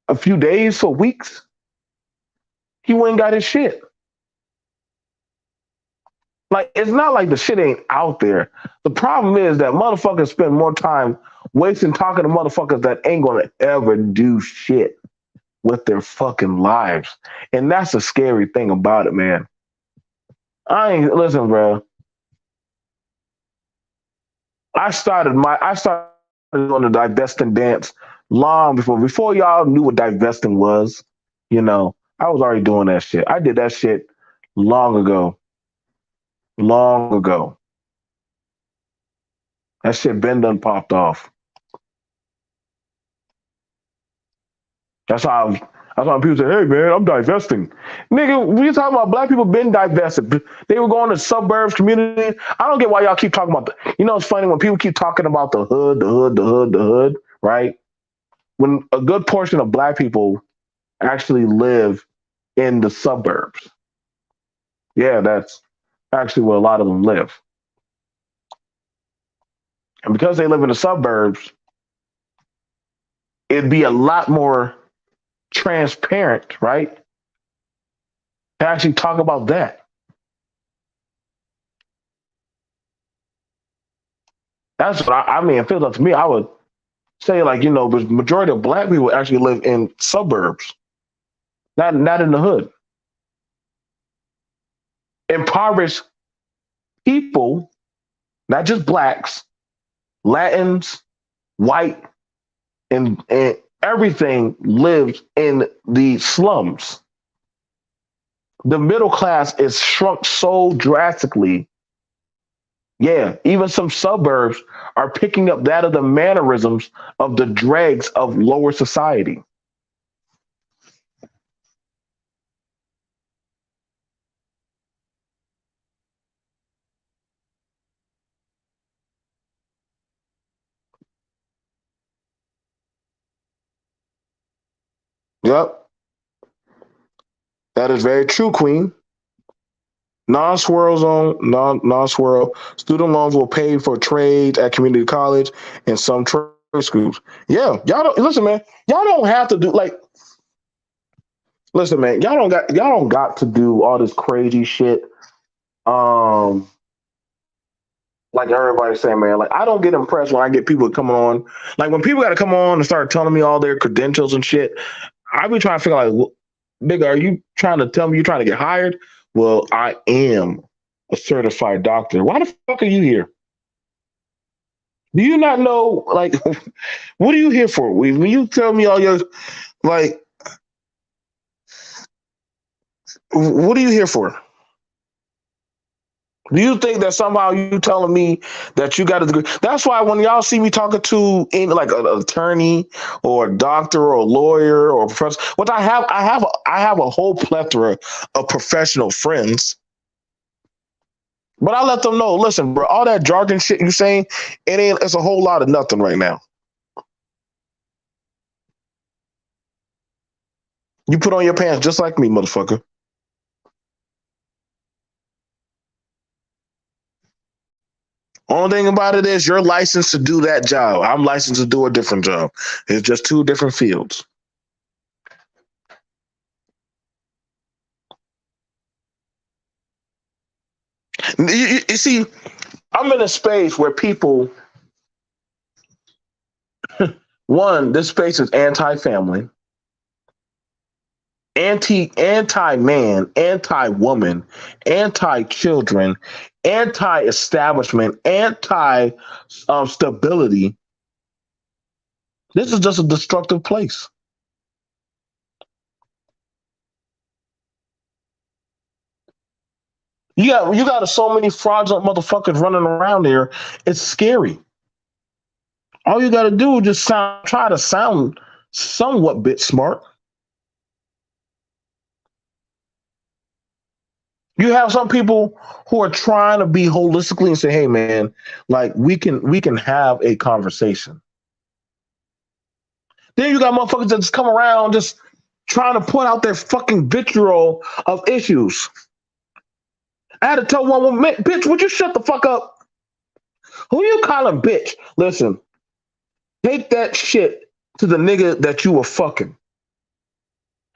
a few days or weeks. He went and got his shit. Like, it's not like the shit ain't out there. The problem is that motherfuckers spend more time wasting talking to motherfuckers that ain't gonna ever do shit with their fucking lives. And that's the scary thing about it, man. I ain't listen, bro. I started on the divesting dance long before y'all knew what divesting was. I was already doing that shit. I did that shit long ago. Long ago. That shit been done popped off. That's how that's why people say, "Hey man, I'm divesting." Nigga, we talking about black people been divested. They were going to suburbs, communities. I don't get why y'all keep talking about it's funny when people keep talking about the hood, the hood, the hood, the hood, right? When a good portion of black people actually live in the suburbs. Yeah, that's actually where a lot of them live. And because they live in the suburbs, it'd be a lot more transparent, right? To actually talk about that. That's what I mean. It feels like to me, I would say like, the majority of black people actually live in suburbs, not in the hood. Impoverished people, not just blacks, Latins, white, and everything lives in the slums. The middle class is shrunk so drastically. Yeah, even some suburbs are picking up that of the mannerisms of the dregs of lower society. Yep, that is very true, Queen. Non-swirl zone, non-swirl. Student loans will pay for trades at community college and some trade schools. Yeah, y'all don't listen, man. Y'all don't have to do like listen, man. Y'all don't got to do all this crazy shit. Um, like everybody's saying, man. Like I don't get impressed when I get people coming on. Like when people got to come on and start telling me all their credentials and shit. I be trying to figure like, nigga, are you trying to tell me you're trying to get hired? Well, I am a certified doctor. Why the fuck are you here? Do you not know, like, what are you here for? When you tell me all your, like, what are you here for? Do you think that somehow you telling me that you got a degree? That's why when y'all see me talking to like an attorney or a doctor or a lawyer or a professor, what I have a whole plethora of professional friends. But I let them know, listen, bro, all that jargon shit you saying, it's a whole lot of nothing right now. You put on your pants just like me, motherfucker. Only thing about it is you're licensed to do that job. I'm licensed to do a different job. It's just two different fields. You see, I'm in a space where people, one, this space is anti-family, anti-man, anti-woman, anti-children, anti-establishment, anti-stability. This is just a destructive place. You got so many fraudulent motherfuckers running around there. It's scary. All you got to do is just try to sound somewhat bit smart. You have some people who are trying to be holistically and say, "Hey, man, like we can have a conversation." Then you got motherfuckers that just come around just trying to put out their fucking vitriol of issues. I had to tell one woman, "Bitch, would you shut the fuck up? Who you calling bitch? Listen, take that shit to the nigga that you were fucking.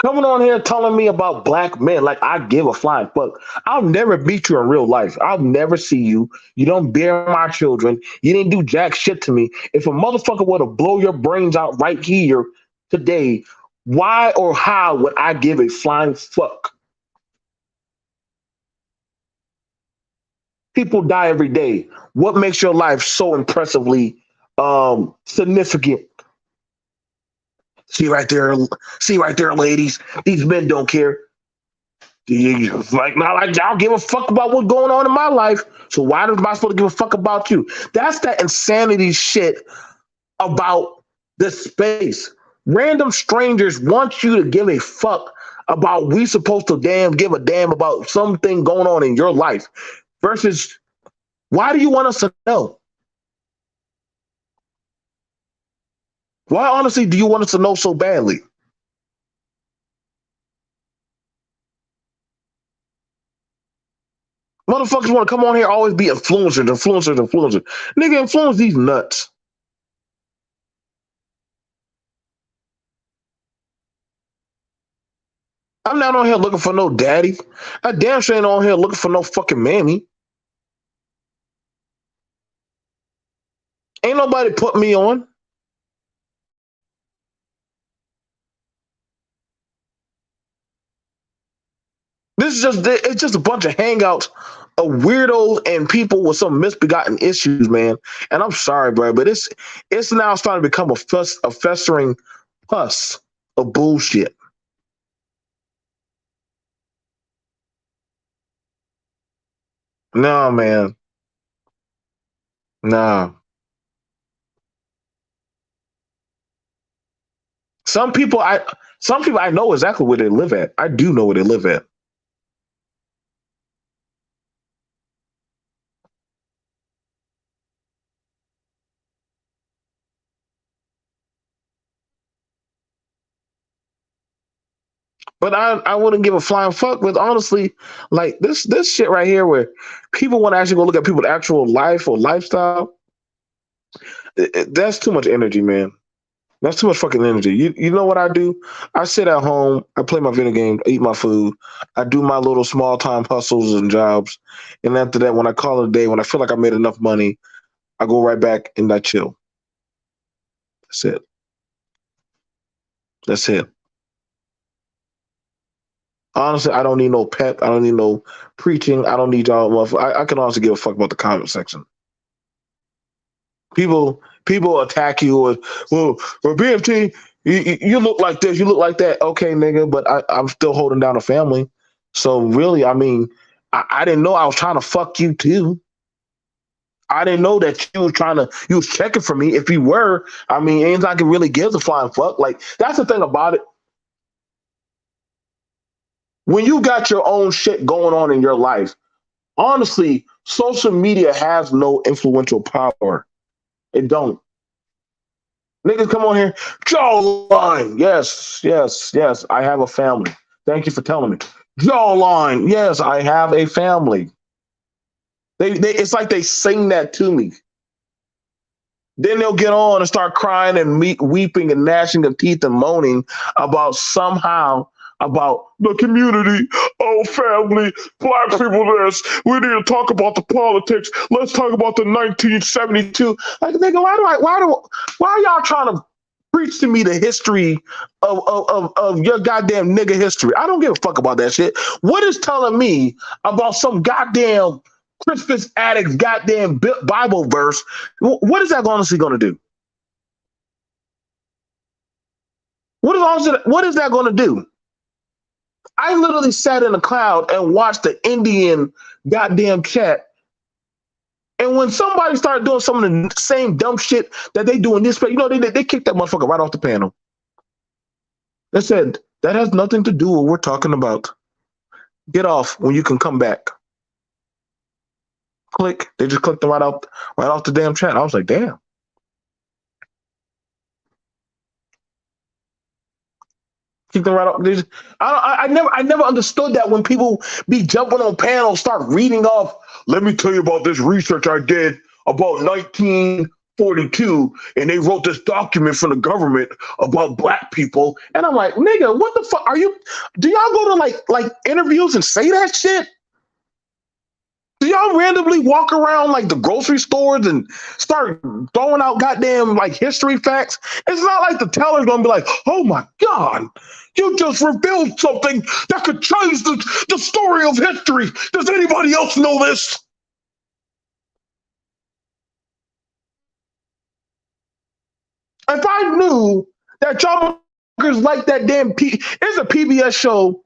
Coming on here telling me about black men like I give a flying fuck. I'll never meet you in real life. I'll never see you. You don't bear my children. You didn't do jack shit to me. If a motherfucker were to blow your brains out right here today, why or how would I give a flying fuck? People die every day. What makes your life so impressively significant? See right there, ladies. These men don't care. Like not like y'all give a fuck about what's going on in my life. So why am I supposed to give a fuck about you? That's that insanity shit about this space. Random strangers want you to give a fuck about we supposed to give a damn about something going on in your life versus why do you want us to know? Why honestly do you want us to know so badly? Motherfuckers want to come on here always be influencers. Nigga, influence these nuts. I'm not on here looking for no daddy. I damn sure ain't on here looking for no fucking mammy. Ain't nobody put me on. This is just it's just a bunch of hangouts of weirdos and people with some misbegotten issues, man. And I'm sorry, bro, but it's now starting to become a festering pus of bullshit. No, man. No. Some people I some people I know exactly where they live at. I do know where they live at. But I wouldn't give a flying fuck with honestly, like this shit right here where people want to actually go look at people's actual life or lifestyle. That's too much energy, man. That's too much fucking energy. You know what I do? I sit at home, I play my video game, I eat my food, I do my little small time hustles and jobs, and after that, when I call it a day, when I feel like I made enough money, I go right back and I chill. That's it. That's it. Honestly, I don't need no pep. I don't need no preaching. I don't need y'all. I can honestly give a fuck about the comment section. People attack you or well B.M.T. You look like this, you look like that. Okay, nigga, but I'm still holding down a family. So really, I mean, I didn't know I was trying to fuck you too. I didn't know that you was checking for me. If you were, I mean, anything can really give a flying fuck. Like that's the thing about it. When you got your own shit going on in your life, honestly, social media has no influential power. It don't. Niggas come on here, jawline. Yes, yes, yes. I have a family. Thank you for telling me. Jawline. Yes, I have a family. It's like they sing that to me. Then they'll get on and start crying and weeping and gnashing of teeth and moaning about somehow about the community, oh family, black people. This we need to talk about the politics. Let's talk about the 1972. Like nigga, why are y'all trying to preach to me the history of your goddamn nigga history? I don't give a fuck about that shit. What is telling me about some goddamn Christmas addict goddamn Bible verse? What is that honestly going to do? What is that going to do? I literally sat in a cloud and watched the Indian goddamn chat. And when somebody started doing some of the same dumb shit that they do in this, they kicked that motherfucker right off the panel. They said, that has nothing to do with what we're talking about. Get off when you can come back. Click. They just clicked them right off the damn chat. I was like, damn. Kick them right off. I never understood that when people be jumping on panels, start reading off. Let me tell you about this research I did about 1942, and they wrote this document from the government about black people. And I'm like, nigga, what the fuck are you? Do y'all go to like interviews and say that shit? Do y'all randomly walk around like the grocery stores and start throwing out goddamn like history facts? It's not like the teller's gonna be like, oh my God, you just revealed something that could change the story of history. Does anybody else know this? If I knew that y'all like that damn it's a PBS show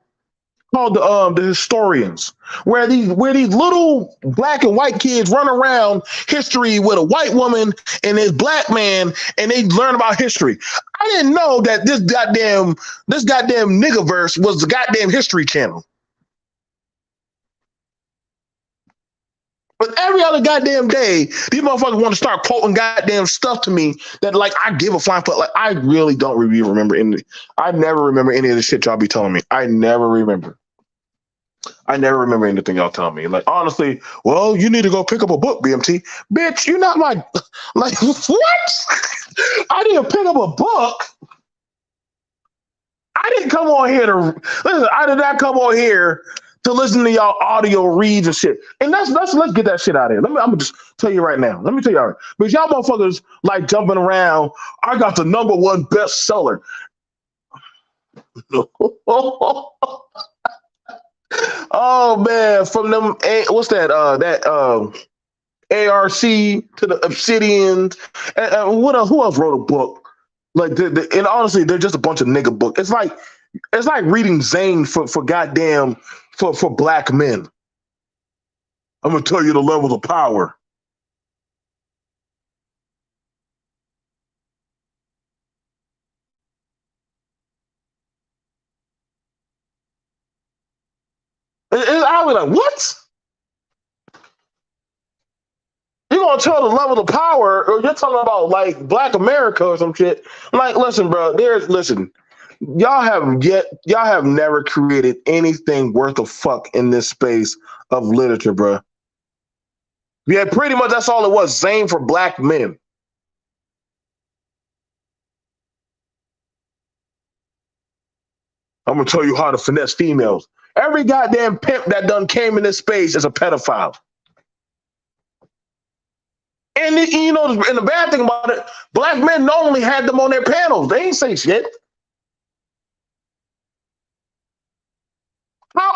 called the Historians, where these little black and white kids run around history with a white woman and this black man, and they learn about history. I didn't know that this goddamn nigga verse was the goddamn History Channel. But every other goddamn day, these motherfuckers want to start quoting goddamn stuff to me that like I give a flying fuck. Like I really don't really remember any. I never remember any of the shit y'all be telling me. I never remember anything y'all telling me. Like, honestly, well, you need to go pick up a book, B.M.T. Bitch, you're not my, like, what? I didn't pick up a book. I didn't come on here to, listen, I did not come on here to listen to y'all audio reads and shit. And let's get that shit out of here. I'm gonna just tell you right now. Let me tell you all right. Because y'all motherfuckers like jumping around. I got the #1 bestseller. Oh man, from them, what's that? ARC to the Obsidians. And what else? Who else wrote a book? Like, and honestly, they're just a bunch of nigga book. It's like reading Zane for goddamn for black men. I'm gonna tell you the levels of power. I was like, what? You're gonna tell the level of power, or you're talking about like Black America or some shit? I'm like, listen, bro. Listen. Y'all have never created anything worth a fuck in this space of literature, bro. Yeah, pretty much that's all it was. Zane for black men. I'm gonna tell you how to finesse females. Every goddamn pimp that done came in this space is a pedophile. And and the bad thing about it, black men normally had them on their panels. They ain't say shit. How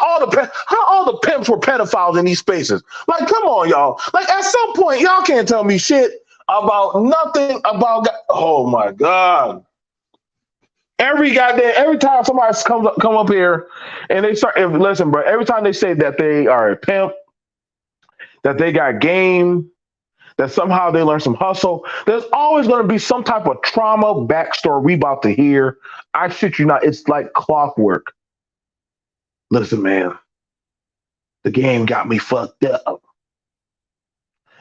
all the pimps were pedophiles in these spaces? Like, come on, y'all. Like, at some point, y'all can't tell me shit about nothing about. Oh my god! Every time somebody come up here and they start, listen, bro. Every time they say that they are a pimp, that they got game, that somehow they learn some hustle, there's always going to be some type of trauma backstory we about to hear. I shit you not. It's like clockwork. Listen, man. The game got me fucked up.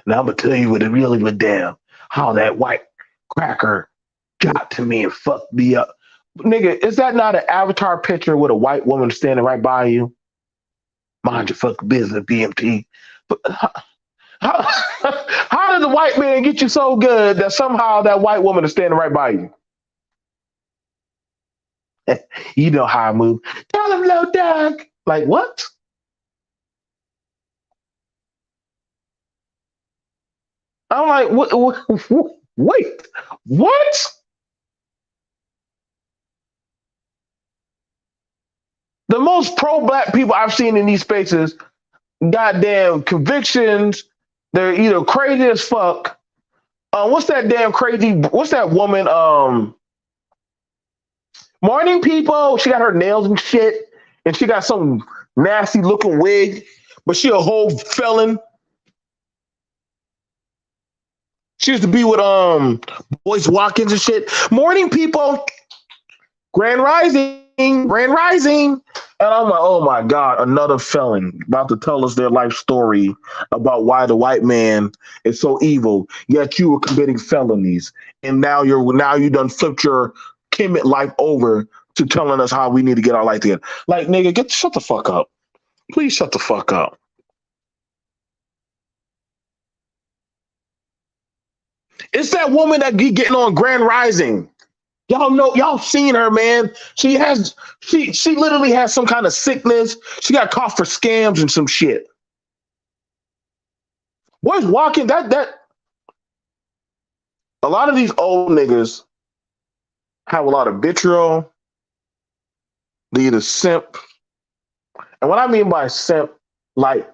Now I'm gonna tell you what it really went down. How that white cracker got to me and fucked me up. Nigga, is that not an avatar picture with a white woman standing right by you? Mind your fucking business, B.M.T. But how, how did the white man get you so good that somehow that white woman is standing right by you? You know how I move. Tell him low dog. Like what? I'm like, wait, what? The most pro-black people I've seen in these spaces, goddamn convictions. They're either crazy as fuck. What's that damn crazy? What's that woman? Morning people. She got her nails and shit, and she got some nasty looking wig, but she a whole felon. She used to be with Boyce Watkins and shit. Morning people. Grand Rising, Grand Rising. And I'm like, oh my God, another felon about to tell us their life story about why the white man is so evil, yet you were committing felonies. And now you done flipped your Kemet life over to telling us how we need to get our life together. Like, nigga, shut the fuck up. Please shut the fuck up. It's that woman that be getting on Grand Rising. Y'all know, y'all seen her, man. She literally has some kind of sickness. She got caught for scams and some shit. Boys walking that a lot of these old niggas have a lot of vitriol. They either simp. And what I mean by simp, like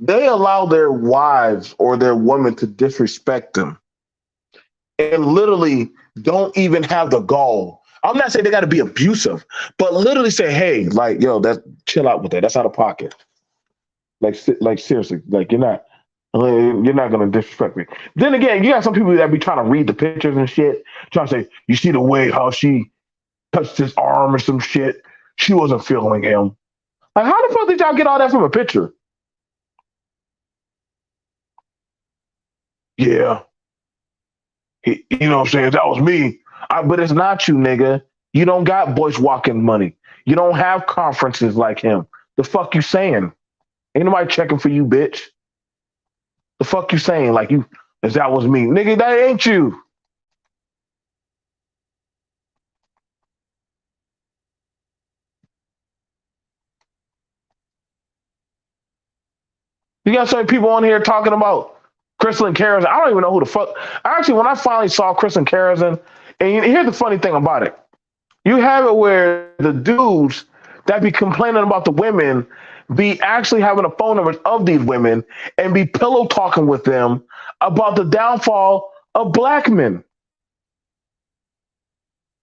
they allow their wives or their women to disrespect them and literally don't even have the gall. I'm not saying they got to be abusive, but literally say, "Hey, like, yo, that chill out with that. That's out of pocket. Like seriously, like you're not gonna disrespect me." Then again, you got some people that be trying to read the pictures and shit, trying to say, "You see the way how she touched his arm or some shit. She wasn't feeling him." Like, how the fuck did y'all get all that from a picture? Yeah, you know what I'm saying? That was me. But it's not you, nigga. You don't got Boyce Watkins money. You don't have conferences like him. The fuck you saying? Ain't nobody checking for you, bitch. The fuck you saying? Like you, as that was me, nigga. That ain't you. You got some people on here talking about Crystal and Karazin. I don't even know who the fuck. Actually, when I finally saw Crystal and Karazin, and here's the funny thing about it. You have it where the dudes that be complaining about the women be actually having the phone numbers of these women and be pillow talking with them about the downfall of black men.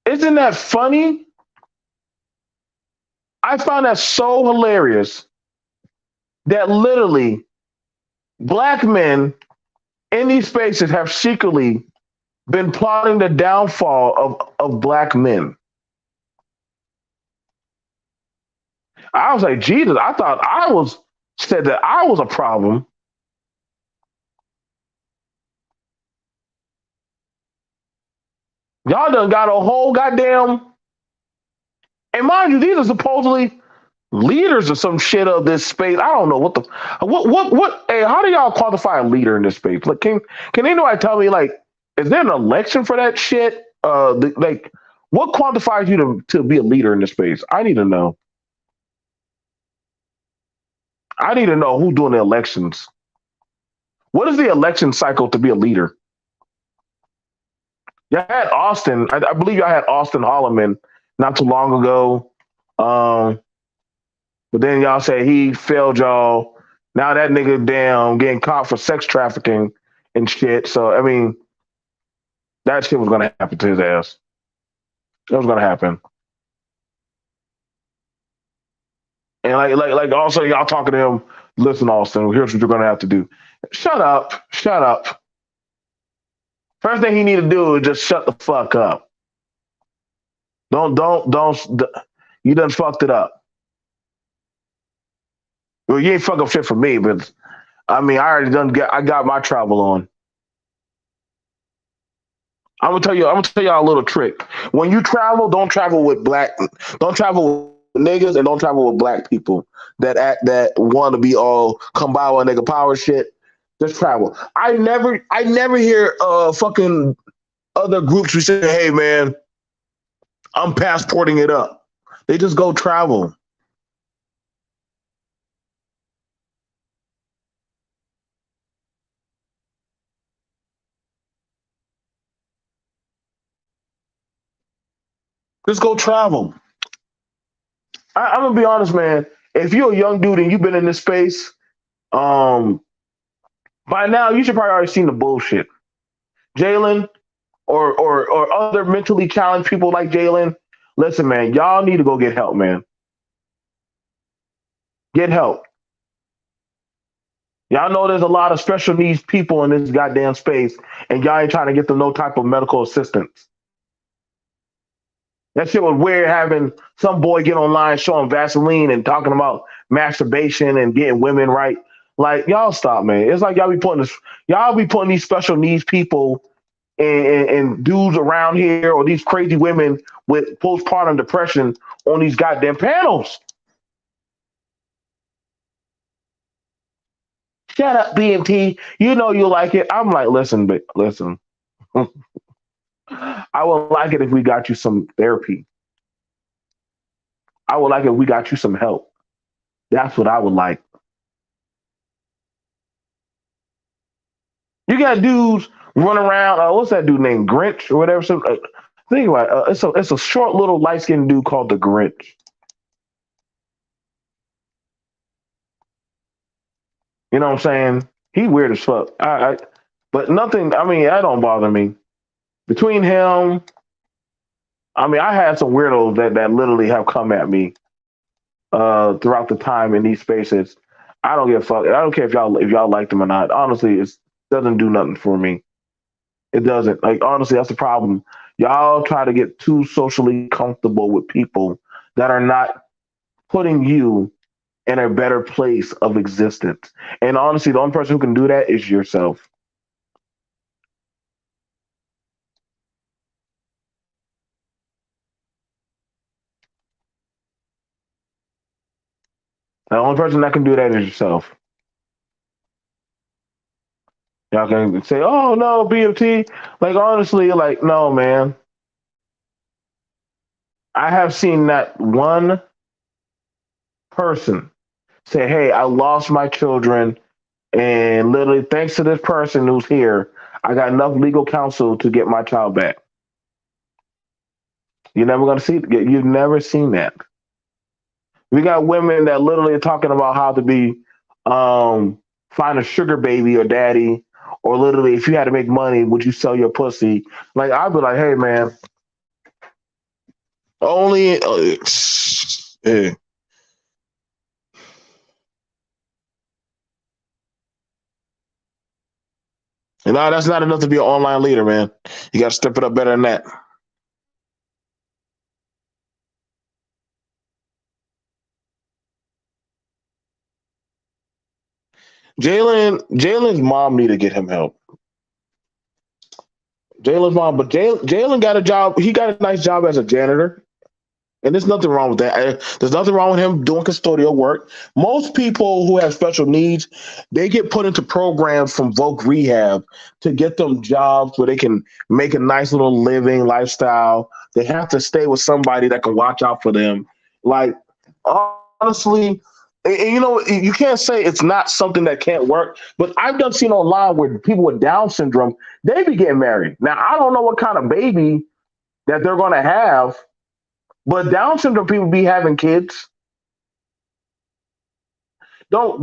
Isn't that funny? I found that so hilarious that literally black men in these spaces have secretly been plotting the downfall of black men. I was like, Jesus, I thought I was said that I was a problem. Y'all done got a whole goddamn, and mind you, these are supposedly leaders or some shit of this space. I don't know what. Hey, how do y'all quantify a leader in this space? Like, can anybody tell me, like, is there an election for that shit? Like, what quantifies you to be a leader in this space? I need to know. I need to know who's doing the elections. What is the election cycle to be a leader? You had Austin. I believe I had Austin Holloman not too long ago. Um, but then y'all say he failed y'all. Now that nigga damn getting caught for sex trafficking and shit. So I mean, that shit was gonna happen to his ass. That was gonna happen. And like also y'all talking to him. Listen, Austin. Here's what you're gonna have to do. Shut up. Shut up. First thing he need to do is just shut the fuck up. Don't. You done fucked it up. Well, you ain't fucking shit for me, but I mean, I got my travel on. I'm gonna tell y'all a little trick. When you travel, don't travel with niggas, and don't travel with black people that want to be all come by one nigga power shit. Just travel. I never hear fucking other groups who say, hey man, I'm passporting it up. They just go travel. Just go travel. I'm gonna be honest, man. If you're a young dude and you've been in this space, um, by now you should probably already seen the bullshit. Jalen or other mentally challenged people like Jalen, listen, man, y'all need to go get help, man. Get help. Y'all know there's a lot of special needs people in this goddamn space, and y'all ain't trying to get them no type of medical assistance. That shit was weird having some boy get online showing Vaseline and talking about masturbation and getting women right. Like y'all stop, man. It's like y'all be putting these special needs people and dudes around here or these crazy women with postpartum depression on these goddamn panels. Shut up, B.M.T. You know you like it. I'm like, listen, but listen. I would like it if we got you some therapy. I would like it if we got you some help. That's what I would like. You got dudes running around. What's that dude named Grinch or whatever? So, think about it. It's a short little light skinned dude called the Grinch. You know what I'm saying? He weird as fuck. But nothing. I mean, that don't bother me. Between him, I mean, I had some weirdos that literally have come at me throughout the time in these spaces. I don't give a fuck. I don't care if y'all like them or not. Honestly, it doesn't do nothing for me. It doesn't. Like honestly, that's the problem. Y'all try to get too socially comfortable with people that are not putting you in a better place of existence. And honestly, the only person who can do that is yourself. The only person that can do that is yourself. Y'all can say, "Oh no, B.M.T." Like honestly, like no, man. I have seen that one person say, "Hey, I lost my children, and literally thanks to this person who's here, I got enough legal counsel to get my child back." You're never gonna see. You've never seen that. We got women that literally are talking about how to be um, find a sugar baby or daddy, or literally, if you had to make money, would you sell your pussy? Like I'd be like, hey man, only. Yeah. And no, that's not enough to be an online leader, man. You got to step it up better than that. Jalen's mom need to get him help. Jalen's mom, but Jalen got a job. He got a nice job as a janitor. And there's nothing wrong with that. There's nothing wrong with him doing custodial work. Most people who have special needs, they get put into programs from Voc Rehab to get them jobs where they can make a nice little living lifestyle. They have to stay with somebody that can watch out for them. Like, honestly, and you know, you can't say it's not something that can't work, but I've done seen online where people with Down syndrome, they be getting married. Now, I don't know what kind of baby that they're going to have, but Down syndrome people be having kids. Don't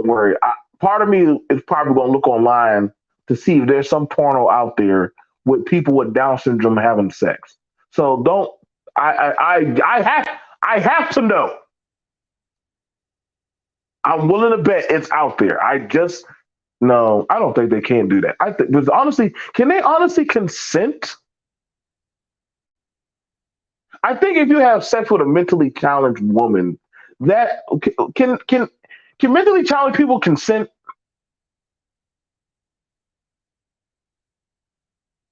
worry. Part of me is probably gonna look online to see if there's some porno out there with people with Down syndrome having sex. So don't. I have to know. I'm willing to bet it's out there. I just no. I don't think they can do that. I think because honestly, can they honestly consent? I think if you have sex with a mentally challenged woman, that can Can mentally challenged people consent?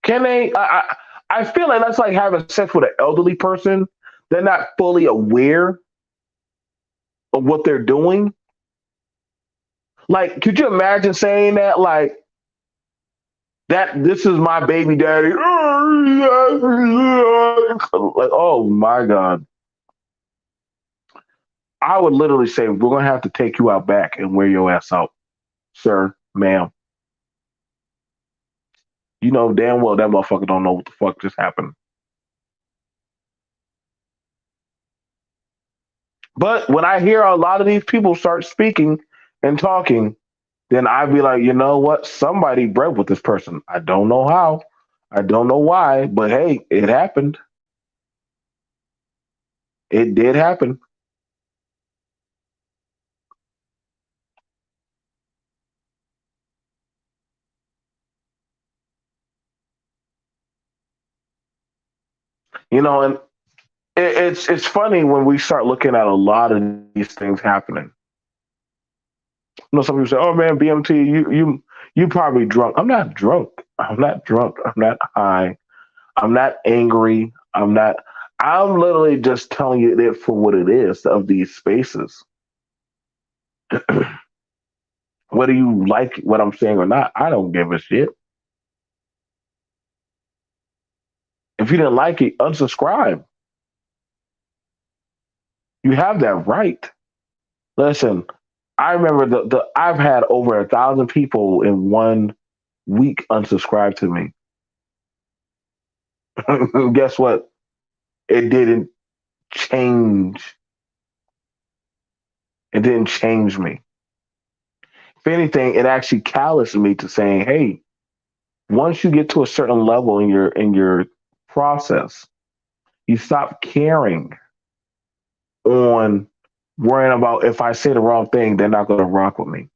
Can they? I feel like that's like having sex with an elderly person. They're not fully aware of what they're doing. Like, could you imagine saying that? Like, that this is my baby daddy. Like, oh my God. I would literally say, we're going to have to take you out back and wear your ass out, sir, ma'am. You know damn well that motherfucker don't know what the fuck just happened. But when I hear a lot of these people start speaking and talking, then I'd be like, you know what? Somebody bred with this person. I don't know how. I don't know why, but hey, it happened. It did happen. You know, and it's funny when we start looking at a lot of these things happening. You know, some people say, "Oh man, BMT, you probably drunk." I'm not drunk. I'm not drunk. I'm not high. I'm not angry. I'm not. I'm literally just telling you it for what it is of these spaces. Whether you like what I'm saying or not, I don't give a shit. If you didn't like it, unsubscribe. You have that right. Listen, I remember the I've had over 1,000 people in 1 week unsubscribe to me. Guess what? It didn't change. It didn't change me. If anything, it actually calloused me to saying, "Hey, once you get to a certain level in your process, you stop caring on worrying about if I say the wrong thing, they're not going to rock with me."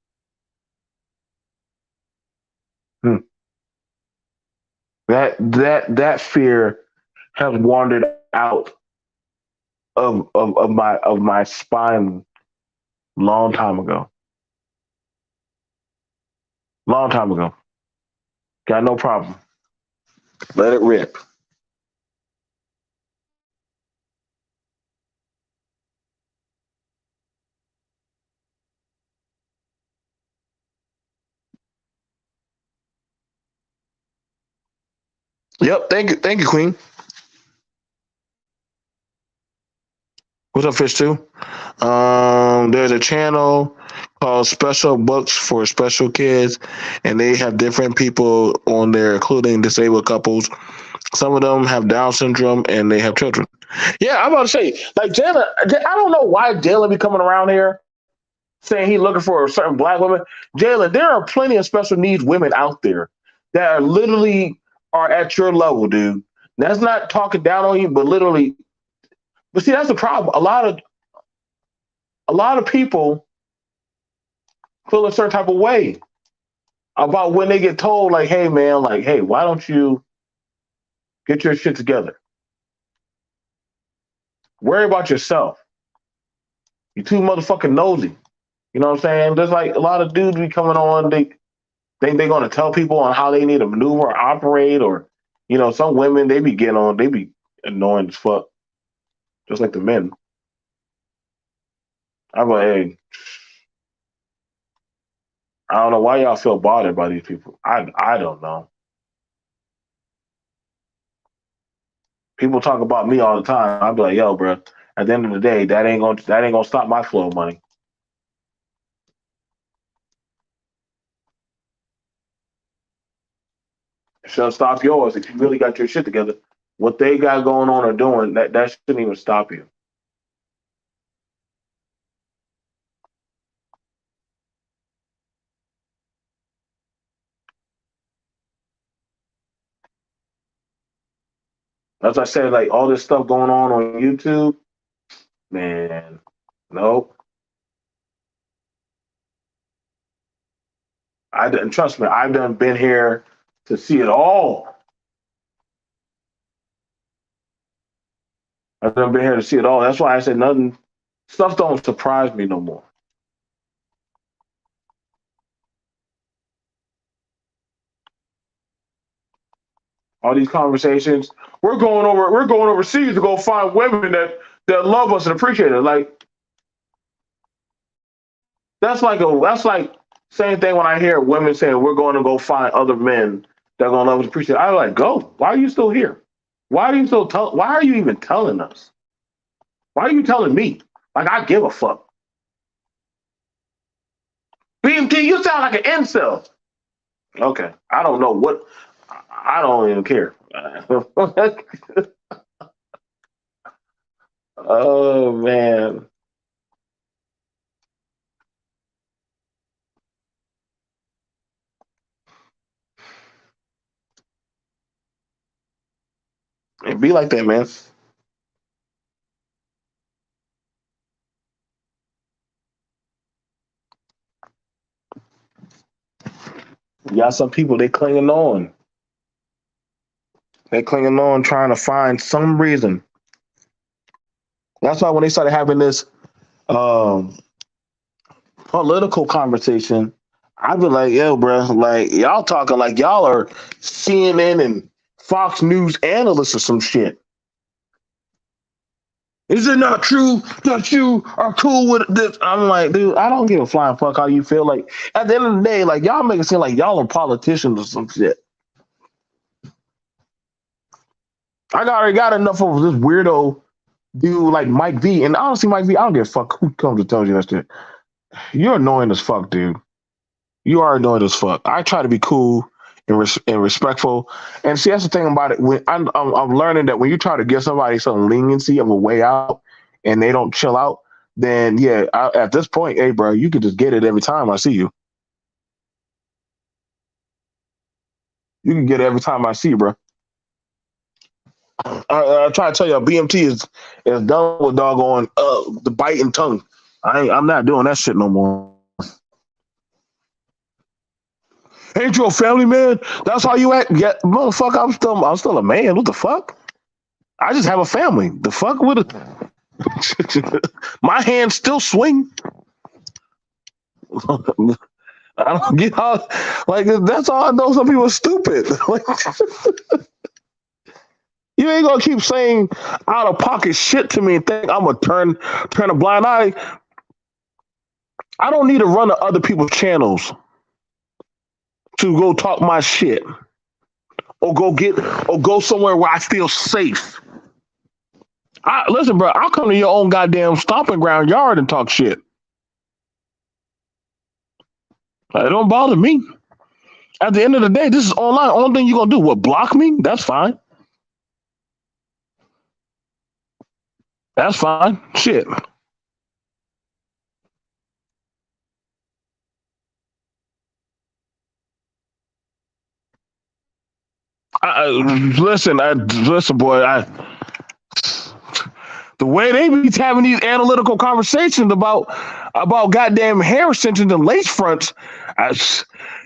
Hmm. That fear has wandered out of my spine long time ago. Long time ago. Got no problem. Let it rip. Yep. Thank you, Queen. What's up, Fish Two? There's a channel called Special Books for Special Kids, and they have different people on there, including disabled couples. Some of them have Down syndrome, and they have children. Yeah, I'm about to say, like Jalen, I don't know why Jalen be coming around here saying he's looking for a certain black woman. Jalen, there are plenty of special needs women out there that are literally are at your level, dude. That's not talking down on you, but literally. But see, that's the problem. A lot of people feel a certain type of way about when they get told, like, "Hey, man, like, hey, why don't you get your shit together? Worry about yourself. You too motherfucking nosy." You know what I'm saying? There's like a lot of dudes be coming on. They think they're gonna tell people on how they need to maneuver or operate, or some women they be getting on. They be annoying as fuck, just like the men. I'm like, hey, I don't know why y'all feel bothered by these people. I don't know. People talk about me all the time. I'd be like, yo, bro. At the end of the day, that ain't gonna stop my flow of money. It should stop yours if you really got your shit together. What they got going on or doing, that shouldn't even stop you. As I said, like all this stuff going on YouTube, man. Nope. I didn't trust me. I've done been here to see it all. I've done been here to see it all. That's why I said nothing. Stuff don't surprise me no more. All these conversations. We're going overseas to go find women that love us and appreciate it. Like that's like same thing when I hear women saying we're going to go find other men that are gonna love us and appreciate it. I like go. Why are you still here? Why are you even telling us? Why are you telling me? Like I give a fuck. B.M.T, you sound like an incel. Okay. I don't know what I don't even care. Oh man. It be like that, man. You got some people they clinging on. They clinging on trying to find some reason. That's why when they started having this um political conversation, I'd be like, yo, bro, like y'all talking like y'all are CNN and Fox News analysts or some shit. Is it not true that you are cool with this? I'm like, dude, I don't give a flying fuck how you feel. Like at the end of the day, like y'all make it seem like y'all are politicians or some shit. Already got enough of this weirdo dude like Mike V. And honestly, Mike V, I don't give a fuck who comes to tell you that shit. You're annoying as fuck, dude. You are annoying as fuck. I try to be cool and respectful. And see, that's the thing about it. When I'm learning that when you try to give somebody some leniency of a way out, and they don't chill out, then yeah, at this point, hey, bro, you can just get it every time I see you. You can get it every time I see you, bro. I try to tell you, BMT is done with doggone the biting tongue. I'm not doing that shit no more. Ain't you a family man? That's how you act. Yeah, motherfucker, I'm still a man. What the fuck? I just have a family. The fuck with it? My hands still swing. I don't get how. Like that's all I know. Some people are stupid. Like, you ain't gonna keep saying out of pocket shit to me and think I'm gonna turn a blind eye. I don't need to run to other people's channels to go talk my shit or go somewhere where I feel safe. Listen, bro, I'll come to your own goddamn stomping ground yard and talk shit. It don't bother me. At the end of the day, this is online. Only thing you're gonna do, what, block me? That's fine. That's fine. Shit. Listen, boy. The way they be having these analytical conversations about goddamn hair extensions and lace fronts, I,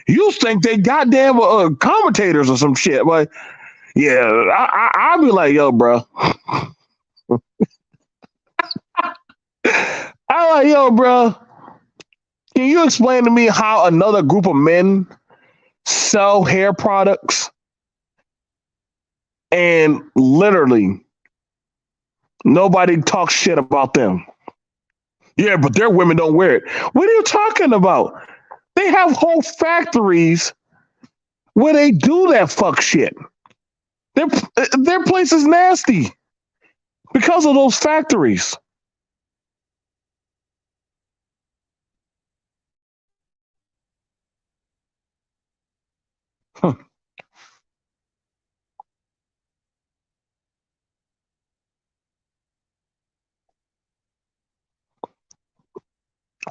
you think they goddamn commentators or some shit? But yeah, I'll be like, yo, bro. I'm like, yo, bro. Can you explain to me how another group of men sell hair products and literally nobody talks shit about them? Yeah, but their women don't wear it. What are you talking about? They have whole factories where they do that fuck shit. Their their place is nasty because of those factories. Huh.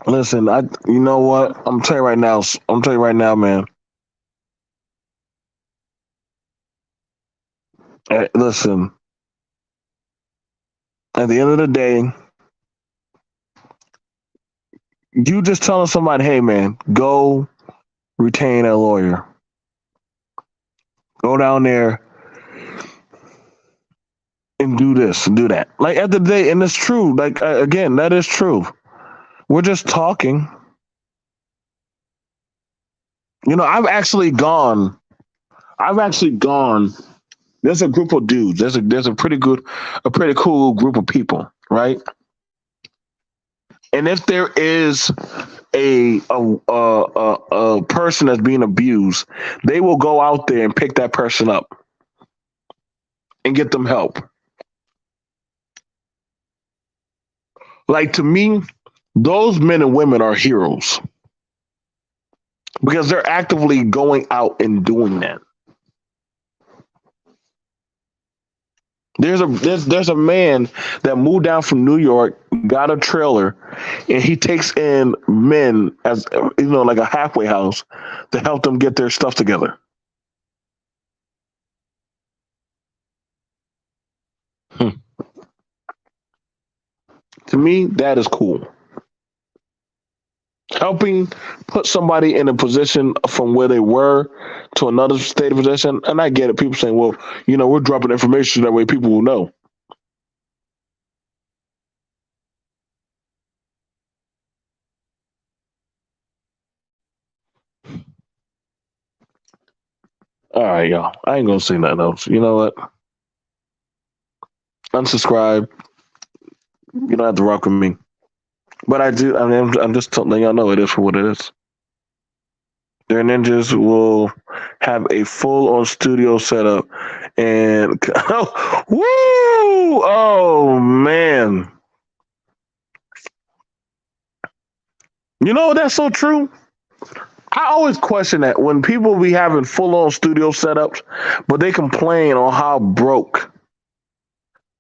Listen, you know what? I'm telling you right now. I'm telling you right now, man. Listen. At the end of the day, you just telling somebody, "Hey, man, go retain a lawyer. Go down there and do this and do that." Like at the day, and it's true. Like again, that is true. We're just talking. You know, I've actually gone There's a group of dudes. There's a pretty cool group of people, right? And if there is a person that's being abused, they will go out there and pick that person up and get them help. Like to me, those men and women are heroes because they're actively going out and doing that. There's a man that moved down from New York, got a trailer, and he takes in men as like a halfway house to help them get their stuff together. Hmm. To me, that is cool. Helping put somebody in a position from where they were to another state of position. And I get it. People saying, well, we're dropping information that way people will know. All right, y'all. I ain't gonna say nothing else. You know what? Unsubscribe. You don't have to rock with me. But I do. I mean, I'm just letting y'all know it is for what it is. Their ninjas will have a full on studio setup and woo! Oh man. That's so true. I always question that when people be having full on studio setups, but they complain on how broke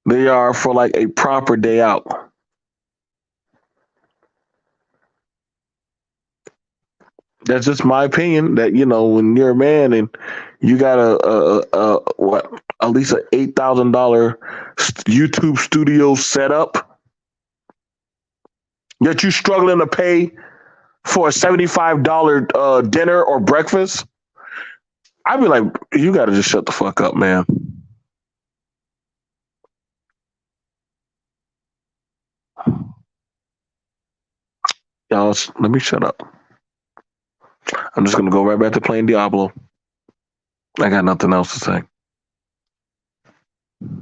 they are for like a proper day out. That's just my opinion. That when you're a man and you got a what at least an $8,000 YouTube studio setup, yet you struggling to pay for a $75 dinner or breakfast. I'd be like, you got to just shut the fuck up, man. Y'all, let me shut up. I'm just gonna go right back to playing Diablo. I got nothing else to say.